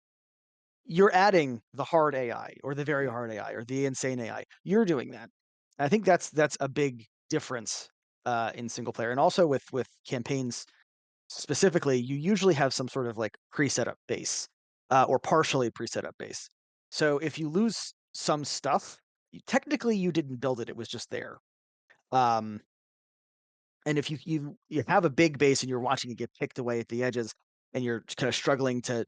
C: you're adding the hard AI or the very
A: Yeah.
C: hard AI or the insane AI. You're doing that. I think that's a big difference in single player, and also with campaigns specifically. You usually have some sort of like pre-set up base or partially pre-set up base. So if you lose some stuff, technically you didn't build it; it was just there. Um, and if you have a big base and you're watching it get picked away at the edges, and you're kind of struggling to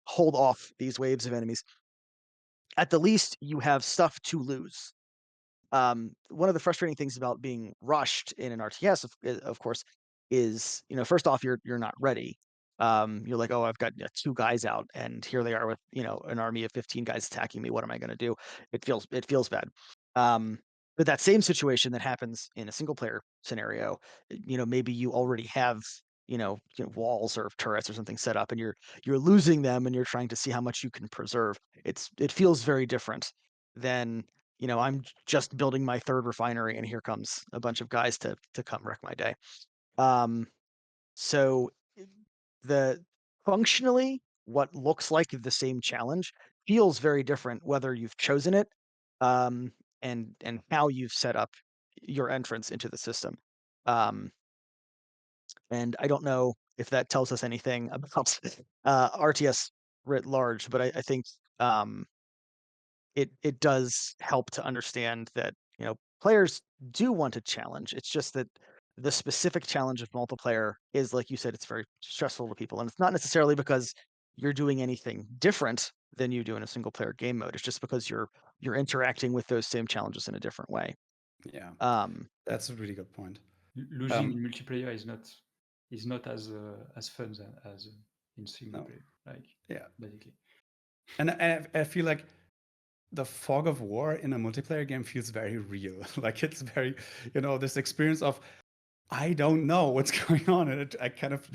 C: hold off these waves of enemies, at the least you have stuff to lose. One of the frustrating things about being rushed in an RTS, of course, is first off you're not ready. You're like, oh, I've got two guys out, and here they are with an army of 15 guys attacking me. What am I going to do? It feels bad. Um, but that same situation that happens in a single player scenario, maybe you already have walls or turrets or something set up, and you're losing them, and you're trying to see how much you can preserve. It feels very different than I'm just building my third refinery and here comes a bunch of guys to come wreck my day. Um, so the functionally, what looks like the same challenge feels very different whether you've chosen it, um, and how you've set up your entrance into the system. Um, and I don't know if that tells us anything about RTS writ large, but I think um, it does help to understand that players do want a challenge. It's just that the specific challenge of multiplayer is, like you said, it's very stressful to people, and it's not necessarily because you're doing anything different than you do in a single player game mode. It's just because you're interacting with those same challenges in a different way.
A: Yeah,
C: Um,
A: that's a really good point.
D: Losing in multiplayer is not as fun as in single
A: No,
D: player, like
A: yeah,
D: basically.
A: and I feel like the fog of war in a multiplayer game feels very real. Like it's very, this experience of I don't know what's going on, and I kind of,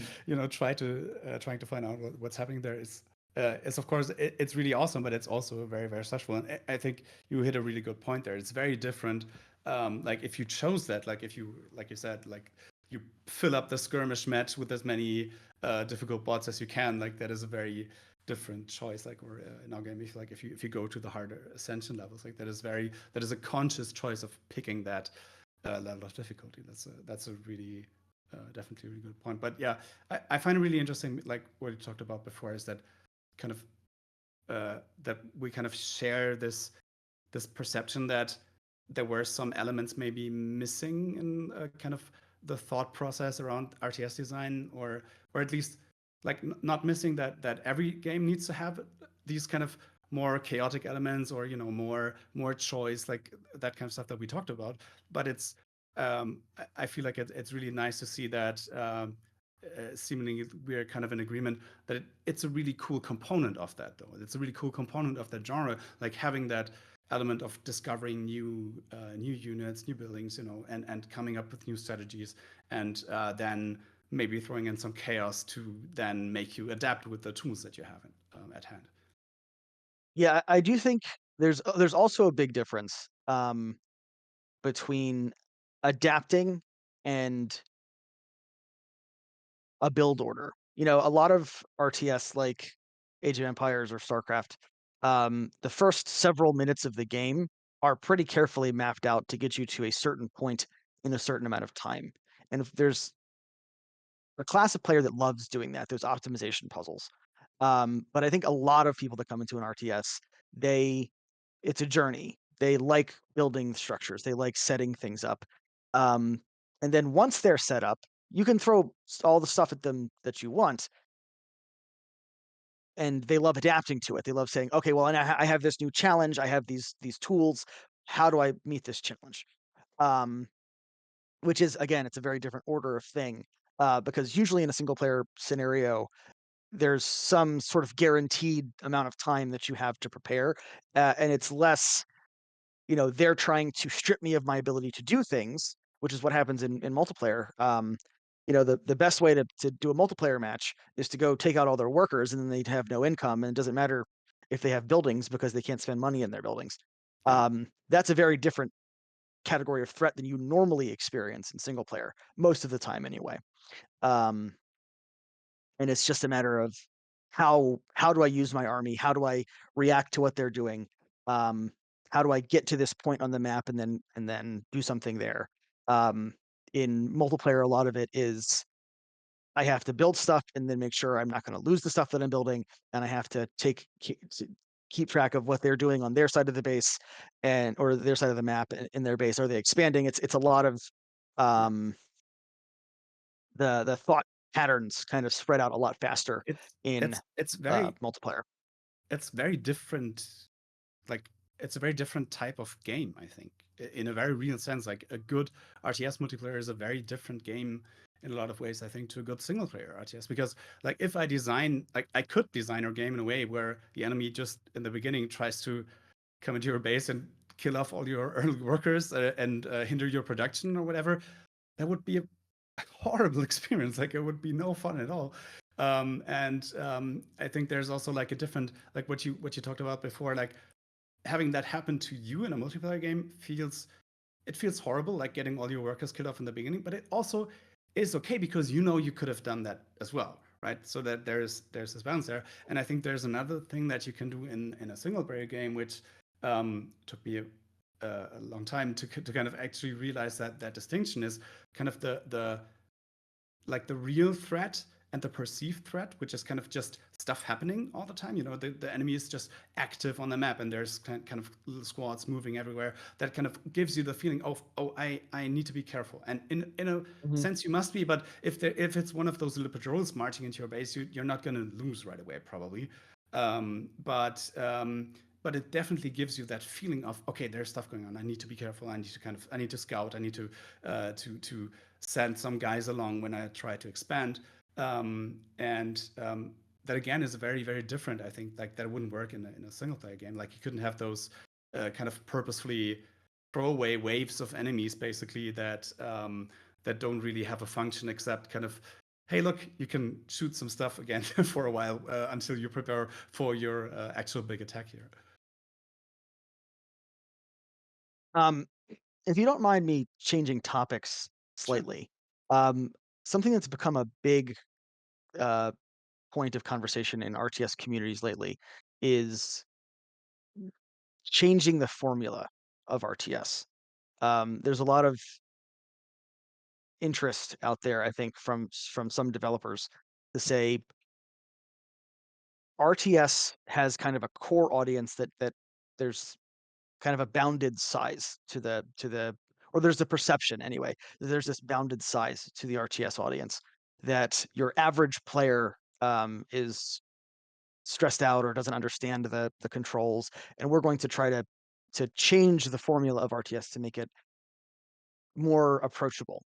A: trying to find out what's happening there is of course it's really awesome, but it's also very very stressful. And I think you hit a really good point there. It's very different. Like if you chose that, like if you, like you said, like you fill up the skirmish match with as many difficult bots as you can, like that is a very different choice. Like, or in our game, if you go to the harder ascension levels, like that is a conscious choice of picking that level of difficulty. That's a really definitely a really good point. But yeah, I find it really interesting, like what you talked about before, is that kind of that we kind of share this perception that there were some elements maybe missing in kind of the thought process around RTS design, or at least like not missing that every game needs to have these kind of more chaotic elements, or more choice, like that kind of stuff that we talked about. But it's I feel like it's really nice to see that seemingly we're kind of in agreement that it's a really cool component of that, though. It's a really cool component of that genre, like having that element of discovering new units, new buildings, and coming up with new strategies, and then maybe throwing in some chaos to then make you adapt with the tools that you have at hand.
C: yeah, I do think there's also a big difference between adapting and a build order. A lot of RTS like Age of Empires or StarCraft, the first several minutes of the game are pretty carefully mapped out to get you to a certain point in a certain amount of time. And if there's a class of player that loves doing that, those optimization puzzles. But I think a lot of people that come into an RTS, it's a journey. They like building structures. They like setting things up. And then once they're set up, you can throw all the stuff at them that you want, and they love adapting to it. They love saying, "Okay, well, and I have this new challenge. I have these tools. How do I meet this challenge?" Um, which is, again, it's a very different order of thing, because usually in a single player scenario, there's some sort of guaranteed amount of time that you have to prepare, and it's less, they're trying to strip me of my ability to do things, which is what happens in multiplayer. The best way to do a multiplayer match is to go take out all their workers, and then they'd have no income, and it doesn't matter if they have buildings because they can't spend money in their buildings.
A: Yeah.
C: That's a very different category of threat than you normally experience in single player, most of the time anyway. Um, and it's just a matter of how do I use my army? How do I react to what they're doing? Um, how do I get to this point on the map and then do something there? In multiplayer, a lot of it is I have to build stuff and then make sure I'm not going to lose the stuff that I'm building, and I have to keep track of what they're doing on their side of the base or their side of the map in their base. Are they expanding? It's a lot of um, the thought patterns kind of spread out a lot faster
A: It's
C: in
A: it's very
C: multiplayer.
A: it's very different. Like it's a very different type of game, I think, in a very real sense. Like a good RTS multiplayer is a very different game in a lot of ways, I think, to a good single player RTS. Because like if I design, like I could design our game in a way where the enemy just in the beginning tries to come into your base and kill off all your early workers and hinder your production or whatever. That would be a horrible experience. Like it would be no fun at all. I think there's also like a different, like what you talked about before, like having that happen to you in a multiplayer game feels horrible, like getting all your workers killed off in the beginning, but it also is okay because you could have done that as well, right? So that there's this balance there. And I think there's another thing that you can do in a single player game, which took me a long time to kind of actually realize that distinction is kind of the like the real threat and the perceived threat, which is kind of just stuff happening all the time. The enemy is just active on the map and there's kind of little squads moving everywhere. That kind of gives you the feeling of, oh, I need to be careful. And in a sense you must be, but if it's one of those little patrols marching into your base, you're not going to lose right away, probably. But it definitely gives you that feeling of, okay, there's stuff going on. I need to be careful. I need to scout. I need to send some guys along when I try to expand. That again is very, very different. I think like that wouldn't work in a single player game. Like you couldn't have those kind of purposefully throwaway waves of enemies basically that don't really have a function except kind of, hey, look, you can shoot some stuff again for a while until you prepare for your actual big attack here.
C: If you don't mind me changing topics
A: Sure.
C: slightly, something that's become a big uh, point of conversation in RTS communities lately is changing the formula of RTS. There's a lot of interest out there, I think, from some developers to say RTS has kind of a core audience that there's kind of a bounded size or there's a perception anyway. There's this bounded size to the RTS audience that your average player is stressed out or doesn't understand the controls, and we're going to try to change the formula of RTS to make it more approachable.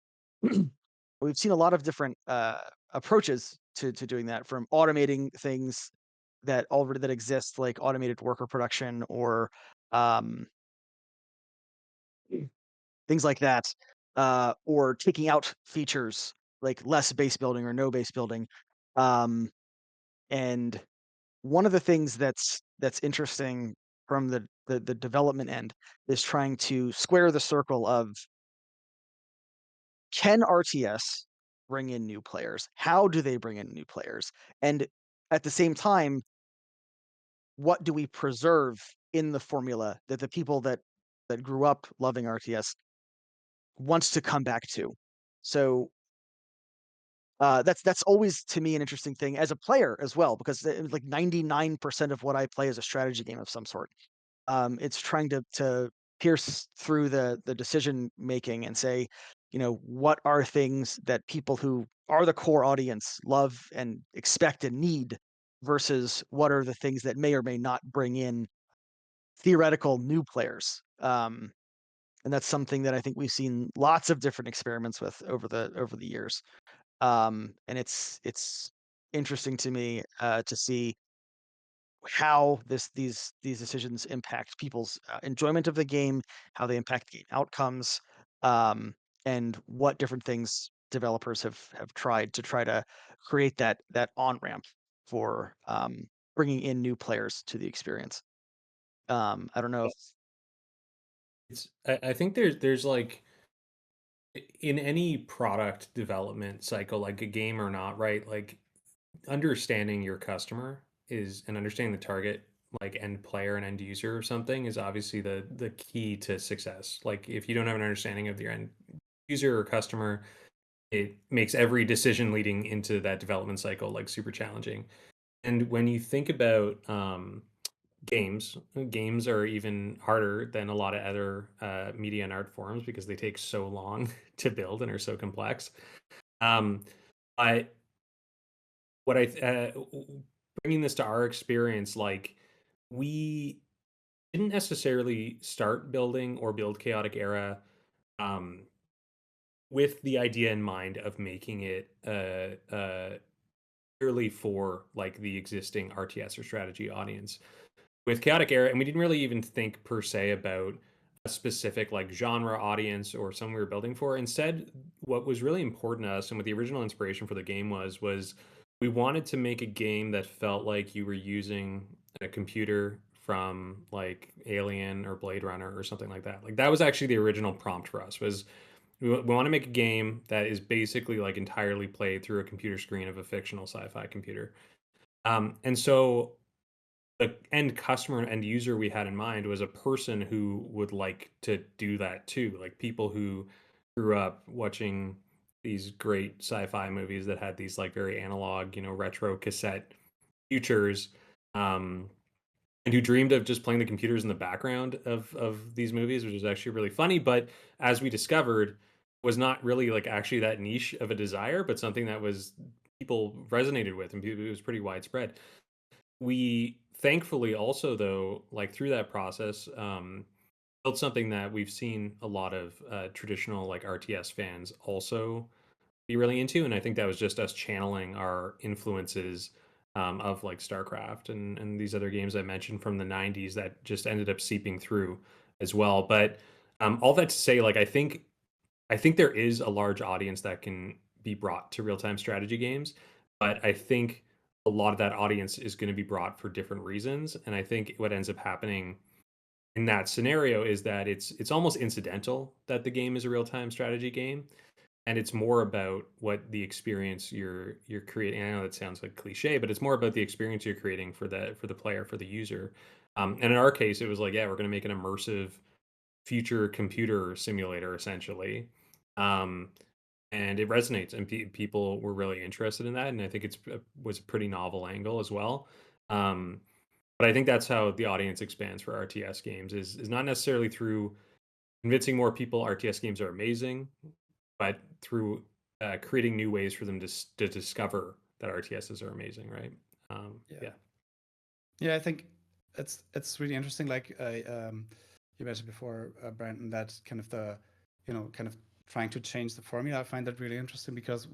C: We've seen a lot of different approaches to doing that, from automating things that exist, like automated worker production or um, things like that, or taking out features like less base building or no base building. And one of the things that's interesting from the development end is trying to square the circle of, can RTS bring in new players? How do they bring in new players? And at the same time, what do we preserve in the formula that the people that grew up loving RTS wants to come back to? So that's always to me an interesting thing as a player as well, because like 99% of what I play is a strategy game of some sort. It's trying to pierce through the decision making and say, what are things that people who are the core audience love and expect and need, versus what are the things that may or may not bring in theoretical new players. And that's something that I think we've seen lots of different experiments with over the years. And it's interesting to me to see how these decisions impact people's enjoyment of the game, how they impact game outcomes, and what different things developers have tried to create that on ramp for bringing in new players to the experience. I don't know if
B: I think there's like in any product development cycle, like a game or not, right? Like understanding your customer is and understanding the target like end player and end user or something is obviously the key to success. Like if you don't have an understanding of your end user or customer, it makes every decision leading into that development cycle like super challenging. And when you think about games are even harder than a lot of other media and art forms because they take so long to build and are so complex. Um, I what I bringing this to our experience, like we didn't necessarily start building or build Chaotic Era um, with the idea in mind of making it purely for like the existing RTS or strategy audience. With Chaotic Era, and we didn't really even think per se about a specific like genre audience or someone we were building for. Instead, what was really important to us and what the original inspiration for the game was we wanted to make a game that felt like you were using a computer from like Alien or Blade Runner or something like that. Like that was actually the original prompt for us was we want to make a game that is basically like entirely played through a computer screen of a fictional sci-fi computer. And so the end customer and end user we had in mind was a person who would like to do that too, like people who grew up watching these great sci-fi movies that had these like very analog, retro cassette futures, um, and who dreamed of just playing the computers in the background of these movies, which is actually really funny. But as we discovered, was not really like actually that niche of a desire, but something that was people resonated with, and it was pretty widespread. We thankfully also though like through that process built something that we've seen a lot of traditional like RTS fans also be really into, and I think that was just us channeling our influences of like StarCraft and these other games I mentioned from the 90s that just ended up seeping through as well. But all that to say, like I think there is a large audience that can be brought to real-time strategy games, but I think a lot of that audience is going to be brought for different reasons. And I think what ends up happening in that scenario is that it's almost incidental that the game is a real-time strategy game, and it's more about what the experience you're creating. I know that sounds like cliche, but it's more about the experience you're creating for the player, for the user. And in our case, it was like, yeah, we're going to make an immersive future computer simulator essentially. Um, and it resonates, and people were really interested in that, and I think was a pretty novel angle as well. Um, but I think that's how the audience expands for RTS games is not necessarily through convincing more people RTS games are amazing, but through creating new ways for them to discover that RTSs are amazing, right? Yeah.
A: Yeah, I think it's really interesting. Like you mentioned before, Brandon, that kind of kind of trying to change the formula. I find that really interesting because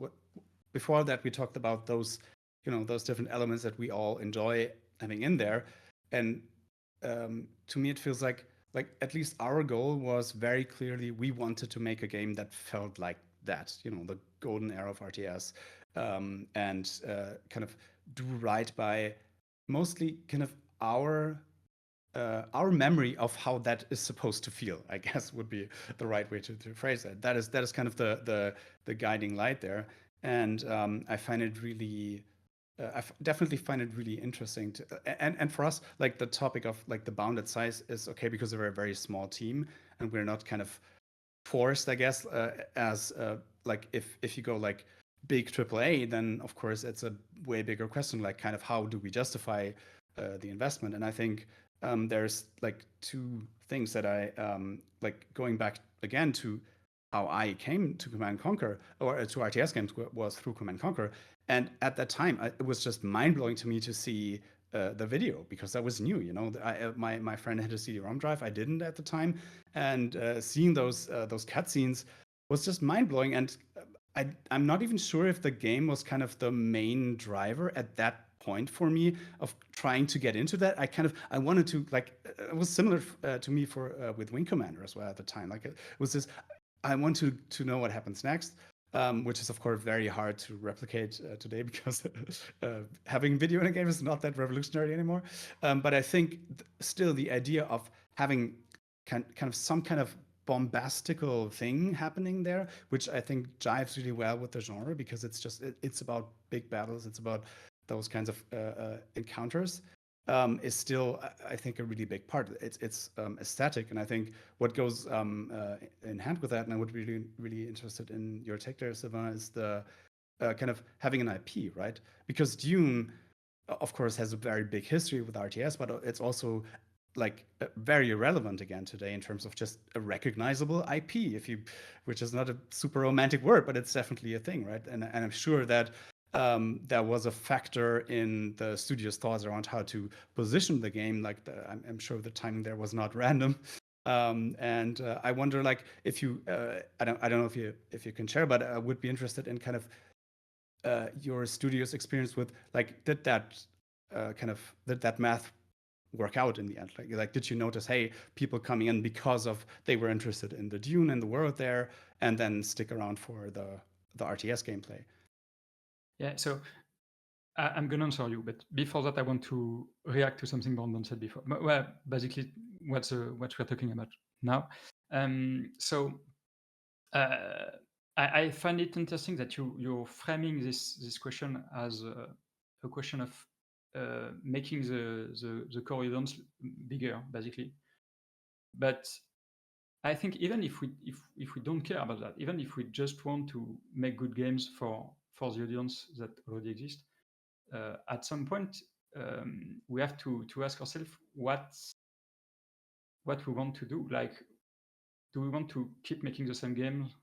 A: before that we talked about those, those different elements that we all enjoy having in there, and to me it feels like at least our goal was very clearly we wanted to make a game that felt like that, the golden era of RTS, and kind of do right by mostly kind of our memory of how that is supposed to feel, I guess would be the right way to phrase it. That is kind of the guiding light there, and I find it really. Definitely find it really interesting to, and for us, like the topic of like the bounded size is okay because we're a very small team and we're not kind of forced, I guess, as like if you go like big AAA, then of course it's a way bigger question, like kind of how do we justify the investment? And I think there's like two things that I like going back again to how I came to Command and Conquer or to RTS games was through Command and Conquer. And at that time, it was just mind blowing to me to see the video because that was new. You know, my friend had a CD-ROM drive, I didn't at the time, and seeing those cutscenes was just mind blowing. And I'm not even sure if the game was kind of the main driver at that point for me of trying to get into that. I wanted to like it was similar to me for with Wing Commander as well at the time. Like it was this I want to know what happens next. Which is of course very hard to replicate today because having video in a game is not that revolutionary anymore. But I think still the idea of having kind of some kind of bombastical thing happening there, which I think jives really well with the genre because it's about big battles, it's about those kinds of encounters. Is still, I think, a really big part. It's aesthetic, and I think what goes in hand with that, and I would be really interested in your take there, Sylvain, is the kind of having an IP, right? Because Dune, of course, has a very big history with RTS, but it's also like very relevant again today in terms of just a recognizable IP, which is not a super romantic word, but it's definitely a thing, right? And I'm sure that there was a factor in the studio's thoughts around how to position the game. Like I'm sure the timing there was not random. And I wonder, like, if you, I don't know if you can share, but I would be interested in kind of your studio's experience with, like, did that math work out in the end? Like, did you notice, hey, people coming in because of they were interested in the Dune and the world there, and then stick around for the RTS gameplay?
D: Yeah, so I'm going to answer you, but before that, I want to react to something Brandon said before. Well, basically, what we're talking about now. I find it interesting that you're framing this question as a question of making the core audience bigger, basically. But I think even if we don't care about that, even if we just want to make good games for the audience that already exist, at some point we have to ask ourselves what we want to do. Like, do we want to keep making the same games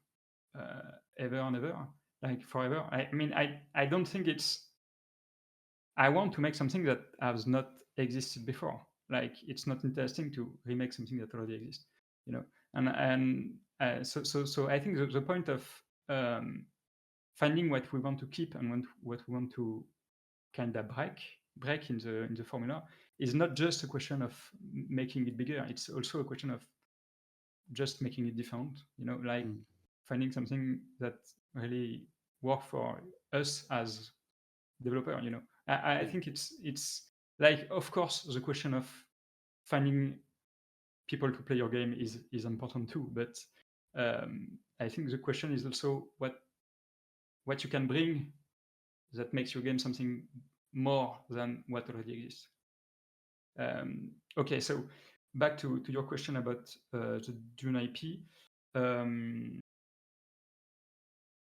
D: ever and ever, like forever? I mean, I don't think it's. I want to make something that has not existed before. Like, it's not interesting to remake something that already exists, you know. And so I think the point of finding what we want to keep and what we want to kind of break in the formula is not just a question of making it bigger. It's also a question of just making it different, you know, like finding something that really work for us as developer, you know. I think it's like, of course, the question of finding people to play your game is important too, but I think the question is also what you can bring that makes your game something more than what already exists. Okay, so back to your question about the Dune IP.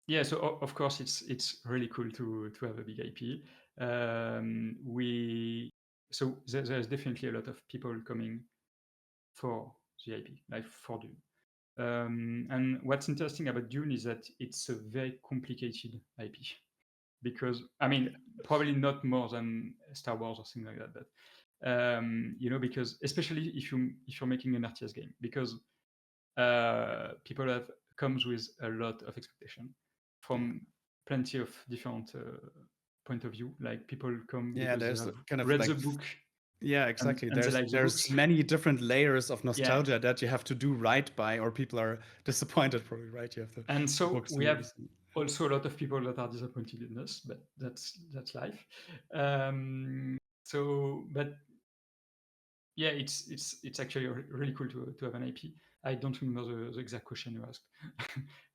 D: Yeah, so of course it's really cool to have a big IP. So there's definitely a lot of people coming for the IP, like for Dune. And what's interesting about Dune is that it's a very complicated IP, because I mean, probably not more than Star Wars or something like that, but you know, because especially if you're making an RTS game, because people comes with a lot of expectation from plenty of different point of view. Like, people come because
A: there's
D: they have
A: kind of
D: read
A: like
D: the book.
A: Yeah, exactly.
D: And they like the
A: There's
D: books.
A: many different layers of nostalgia that you have to do right by, or people are disappointed, probably, right? You have to.
D: And so
A: books
D: we
A: and
D: have
A: movies.
D: also a lot of people that are disappointed in us, but that's life. But yeah, it's actually really cool to have an IP. I don't remember the exact question you asked,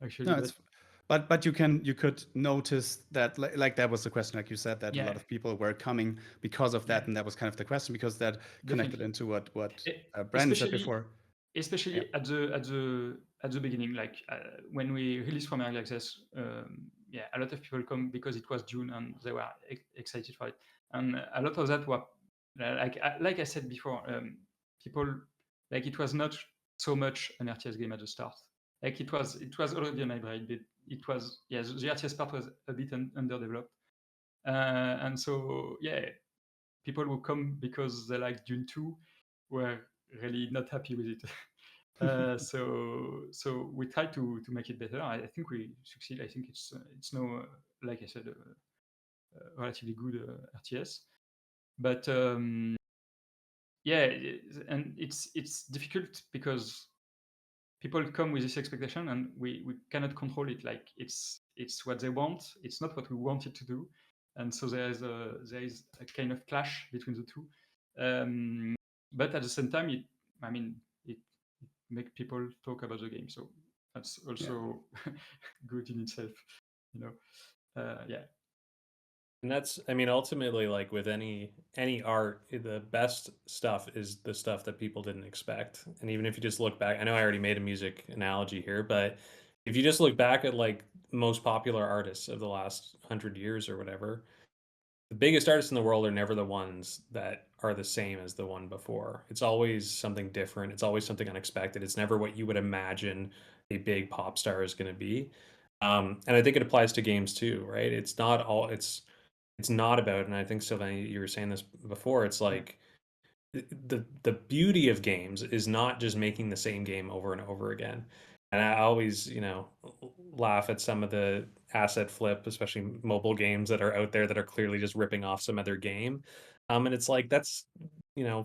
D: actually.
A: No, but you could notice that, like that was the question, like you said, that a lot of people were coming because of that, and that was kind of the question, because that connected into what Brandon said before.
D: especially at the beginning, like when we released from early access. Yeah, a lot of people come because it was June and they were excited for it, and a lot of that were like I said before, people like it was not so much an RTS game at the start. Like it was already an hybrid, but it was the RTS part was a bit underdeveloped, and so people who come because they like Dune 2 were really not happy with it. So we try to make it better. I think we succeed. I think it's no like I said, relatively good RTS, but and it's difficult because people come with this expectation and we cannot control it. Like it's what they want. It's not what we wanted to do, and so there is a kind of clash between the two. But at the same time, it makes people talk about the game. So that's also good in itself, you know. Yeah.
B: And that's, I mean, ultimately, like with any art, the best stuff is the stuff that people didn't expect. And even if you just look back, I know I already made a music analogy here, but if you just look back at like most popular artists of the last 100 years or whatever, the biggest artists in the world are never the ones that are the same as the one before. It's always something different. It's always something unexpected. It's never what you would imagine a big pop star is going to be. And I think it applies to games too, right? It's not about, and I think Sylvain, you were saying this before, it's like the beauty of games is not just making the same game over and over again. And I always, laugh at some of the asset flip, especially mobile games that are out there that are clearly just ripping off some other game. And it's like that's,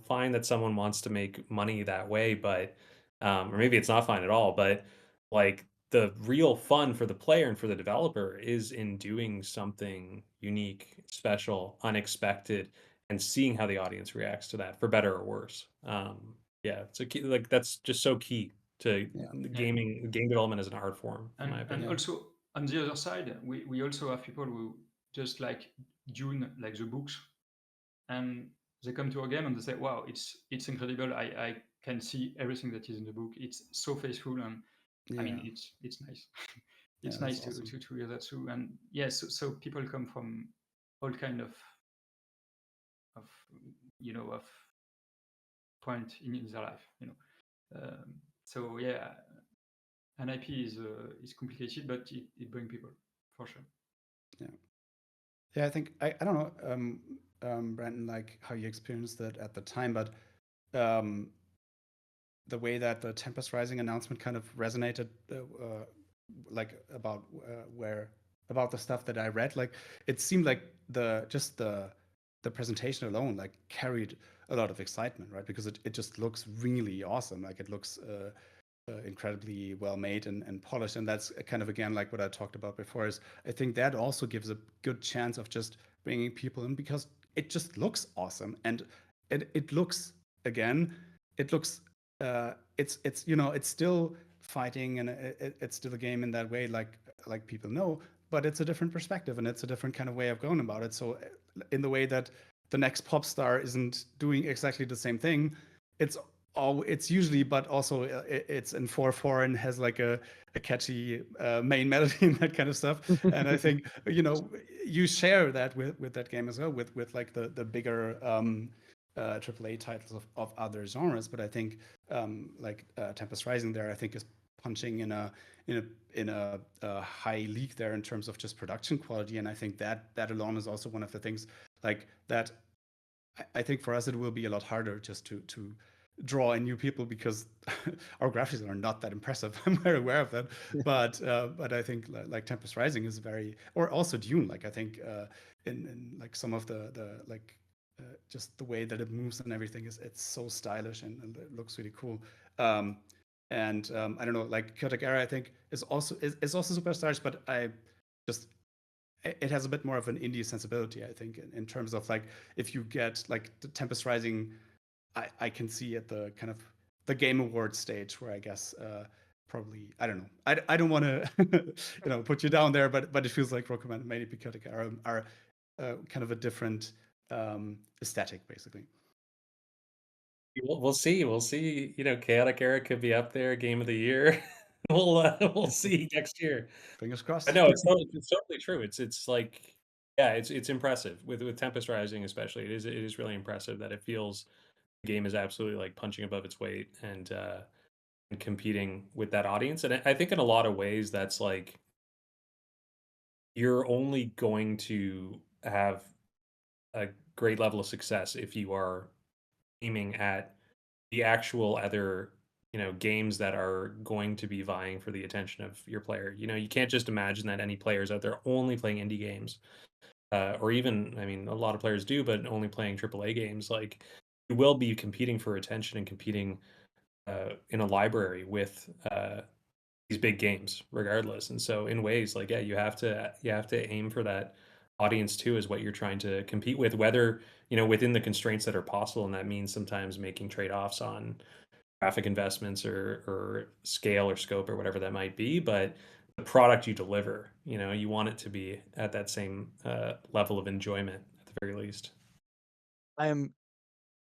B: fine that someone wants to make money that way, but or maybe it's not fine at all, but like the real fun for the player and for the developer is in doing something unique, special, unexpected, and seeing how the audience reacts to that, for better or worse. So like that's just so key to game development as an art form, in my opinion.
D: And also on the other side, we also have people who just like Dune, like the books, and they come to a game and they say, "Wow, it's incredible! I can see everything that is in the book. It's so faithful, and I mean, it's nice. It's nice
A: awesome.
D: to hear that too." And so people come from all kind of point in their life, so an IP is complicated, but it brings people for sure.
A: I think I don't know, Brandon, like how you experienced that at the time, but the way that the Tempest Rising announcement kind of resonated, like about the stuff that I read, like it seemed like the presentation alone like carried a lot of excitement, right? Because it just looks really awesome. Like it looks incredibly well made and polished, and that's kind of again like what I talked about before. Is I think that also gives a good chance of just bringing people in because it just looks awesome, and it looks it's still fighting, and it's still a game in that way, like people know, but it's a different perspective and it's a different kind of way of going about it. So in the way that the next pop star isn't doing exactly the same thing, it's usually, but also it's in 4/4 and has like a catchy main melody and that kind of stuff. And I think you share that with that game as well, with like the bigger AAA titles of other genres. But I think like Tempest Rising there, I think is punching in a high league there in terms of just production quality. And I think that alone is also one of the things like that. I think for us it will be a lot harder just to draw in new people because our graphics are not that impressive. I'm very aware of that, but I think like Tempest Rising is very, or also Dune. Like I think in like some of the like just the way that it moves and everything it's so stylish and it looks really cool. I don't know, like Chaotic Era I think is also super stylish, but it has a bit more of an indie sensibility, I think, in terms of like if you get like the Tempest Rising, I can see at the kind of the Game Awards stage where I guess probably, I don't know, I don't want to put you down there, but it feels like Rockman and maybe Chaotic Era are kind of a different aesthetic basically.
B: We'll see. We'll see. Chaotic Era could be up there, game of the year. We'll see next year.
A: Fingers crossed.
B: But no, it's totally true. It's like, yeah, it's impressive with Tempest Rising especially. It is really impressive that it feels the game is absolutely like punching above its weight and competing with that audience. And I think in a lot of ways that's like you're only going to have a great level of success if you are aiming at the actual other games that are going to be vying for the attention of your player. You can't just imagine that any players out there only playing indie games, or even, I mean, a lot of players do, but only playing AAA games. Like, you will be competing for attention and competing in a library with these big games regardless. And so in ways like, yeah, you have to aim for that audience too, is what you're trying to compete with, whether within the constraints that are possible. And that means sometimes making trade-offs on graphic investments or scale or scope or whatever that might be. But the product you deliver, you want it to be at that same level of enjoyment at the very least.
C: I am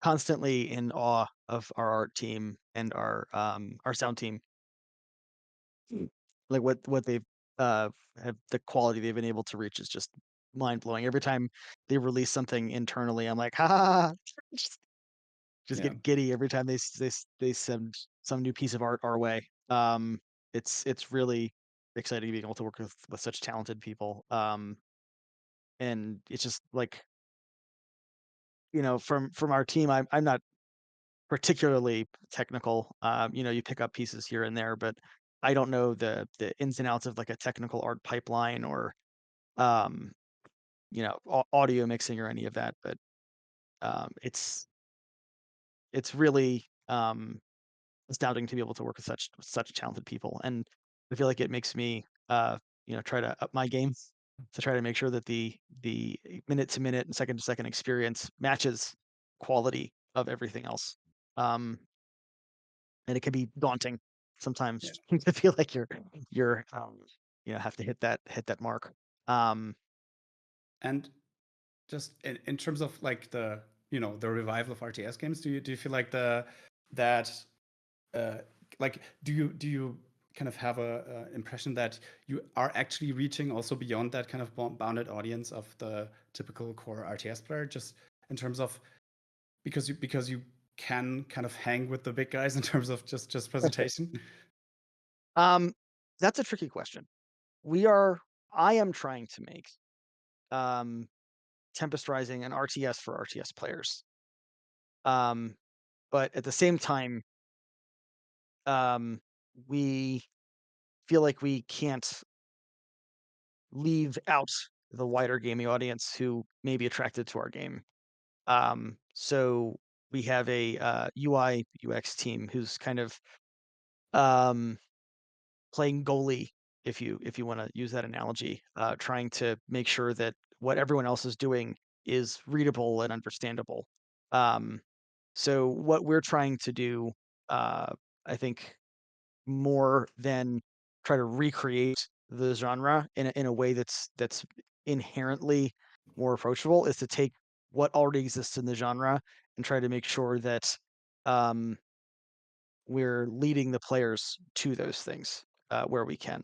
C: constantly in awe of our art team and our sound team. Like what they've have the quality they've been able to reach is just mind blowing. Every time they release something internally, I'm like, ha ha ha. Just
A: Yeah.
C: get giddy every time they send some new piece of art our way. It's really exciting being able to work with such talented people. And it's just like, from our team, I'm not particularly technical. You pick up pieces here and there, but I don't know the ins and outs of like a technical art pipeline or um, audio mixing or any of that. But it's really astounding to be able to work with such talented people, and I feel like it makes me try to up my game to try to make sure that the minute to minute and second to second experience matches quality of everything else. Um, and it can be daunting
A: Yeah.
C: sometimes to feel like you're have to hit that mark. Um,
A: And just in terms of like the revival of RTS games, do you feel like that uh, like do you kind of have a impression that you are actually reaching also beyond that kind of bounded audience of the typical core RTS player, just in terms of because you can kind of hang with the big guys in terms of just presentation?
C: um, that's a tricky question. I am trying to make um, Tempest Rising an RTS for RTS players. Um, but at the same time, um, we feel like we can't leave out the wider gaming audience who may be attracted to our game. So we have a UI UX team who's kind of um, playing goalie, if you want to use that analogy, trying to make sure that what everyone else is doing is readable and understandable. Um, so what we're trying to do, I think, more than try to recreate the genre in a way that's inherently more approachable, is to take what already exists in the genre and try to make sure that um, we're leading the players to those things where we can.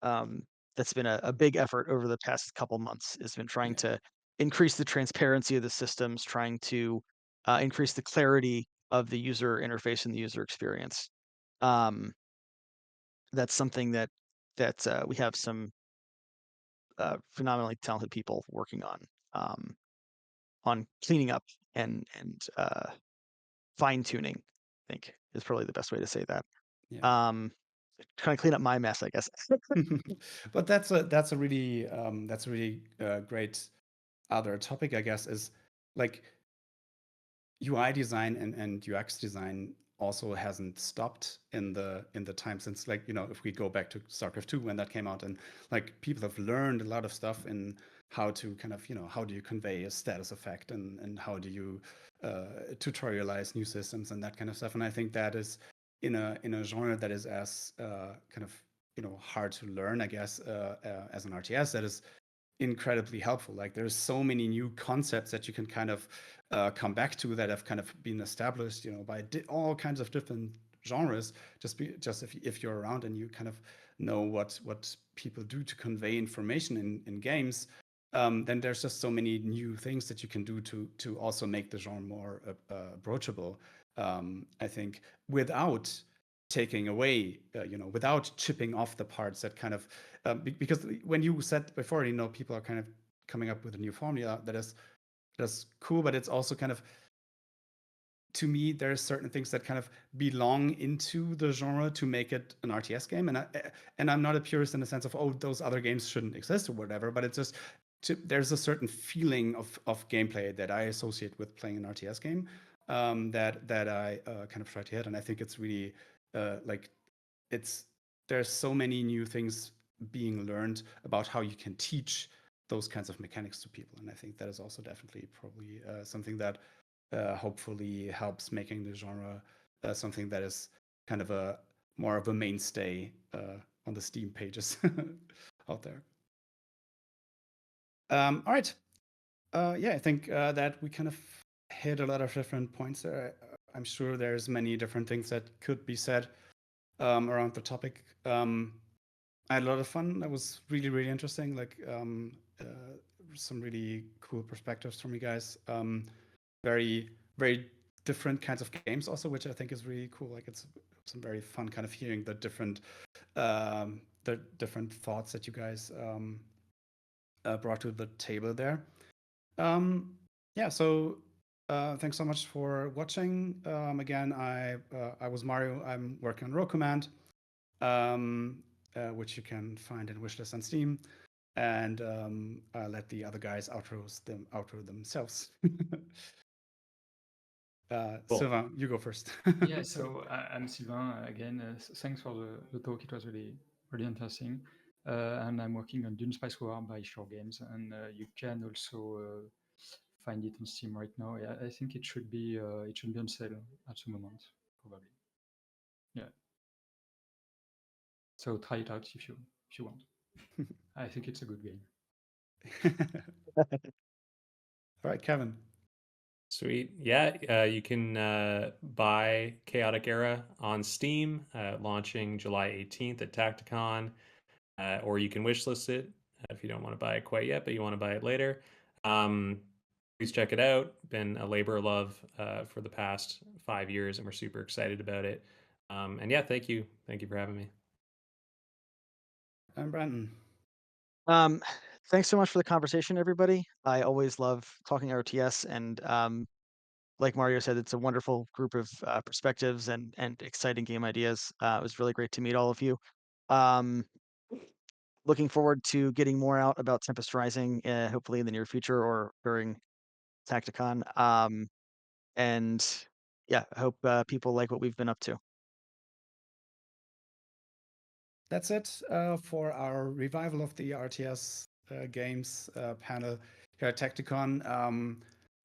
C: Um, that's been a big effort over the past couple months. Has been trying
A: Yeah.
C: to increase the transparency of the systems, trying to increase the clarity of the user interface and the user experience. Um, that's something that we have some phenomenally talented people working um, on cleaning up and fine tuning. I think is probably the best way to say that.
A: Yeah.
C: Um, Trying to clean up my mess, I guess.
A: But that's a really great other topic, I guess, is like UI design and UX design also hasn't stopped in the time since, like, if we go back to StarCraft 2 when that came out, and like people have learned a lot of stuff in how to kind of, how do you convey a status effect, and how do you tutorialize new systems and that kind of stuff. And I think that is in a genre that is as kind of hard to learn, I guess, as an RTS, that is incredibly helpful. Like there's so many new concepts that you can kind of come back to that have kind of been established, by all kinds of different genres. Just if you're around and you kind of know what people do to convey information in games, then there's just so many new things that you can do to also make the genre more approachable. I think without taking away, without chipping off the parts that kind of, because when you said before, people are kind of coming up with a new formula that's cool, but it's also kind of, to me, there's certain things that kind of belong into the genre to make it an RTS game, and I'm not a purist in the sense of, oh, those other games shouldn't exist or whatever, but it's just there's a certain feeling of gameplay that I associate with playing an RTS game, that I kind of try to hit, and I think it's really like there's so many new things being learned about how you can teach those kinds of mechanics to people, and I think that is also definitely probably something that hopefully helps making the genre something that is kind of a more of a mainstay on the Steam pages out there. All right. Yeah, I think that we kind of hit a lot of different points there. I'm sure there's many different things that could be said around the topic. I had a lot of fun. That was really, really interesting. Like some really cool perspectives from you guys. Very, very different kinds of games also, which I think is really cool. Like it's some very fun kind of hearing the different thoughts that you guys brought to the table there. Yeah, so thanks so much for watching. Again, I was Mario. I'm working on Row Command, which you can find in wishlist on Steam, and let the other guys outro themselves.
B: Cool.
A: Sylvain, you go first.
D: Yeah, so I'm Sylvain again. Thanks for the talk. It was really interesting. And I'm working on Dune Spice War by Shore Games, and you can also find it on Steam right now. Yeah, I think it should be on sale at the moment, probably. Yeah. So try it out if you want. I think it's a good game.
A: All right, Kevin.
B: Sweet. Yeah, you can buy Chaotic Era on Steam, launching July 18th at TactiCon, or you can wishlist it if you don't want to buy it quite yet, but you want to buy it later. Please check it out. Been a labor of love for the past 5 years, and we're super excited about it. And yeah, thank you. Thank you for having me.
A: I'm Brandon.
C: Thanks so much for the conversation, everybody. I always love talking RTS, and like Mario said, it's a wonderful group of perspectives and exciting game ideas. It was really great to meet all of you. Um, Looking forward to getting more out about Tempest Rising, hopefully in the near future or during TactiCon. And yeah, I hope people like what we've been up to.
A: That's it for our revival of the RTS games panel here at TactiCon.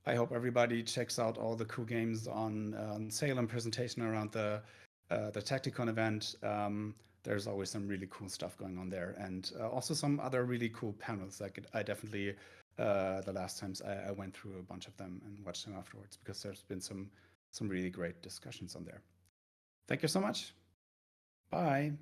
A: I hope everybody checks out all the cool games on sale and presentation around the TactiCon event. There's always some really cool stuff going on there, and also some other really cool panels. Like I definitely, the last times I went through a bunch of them and watched them afterwards, because there's been some really great discussions on there. Thank you so much. Bye.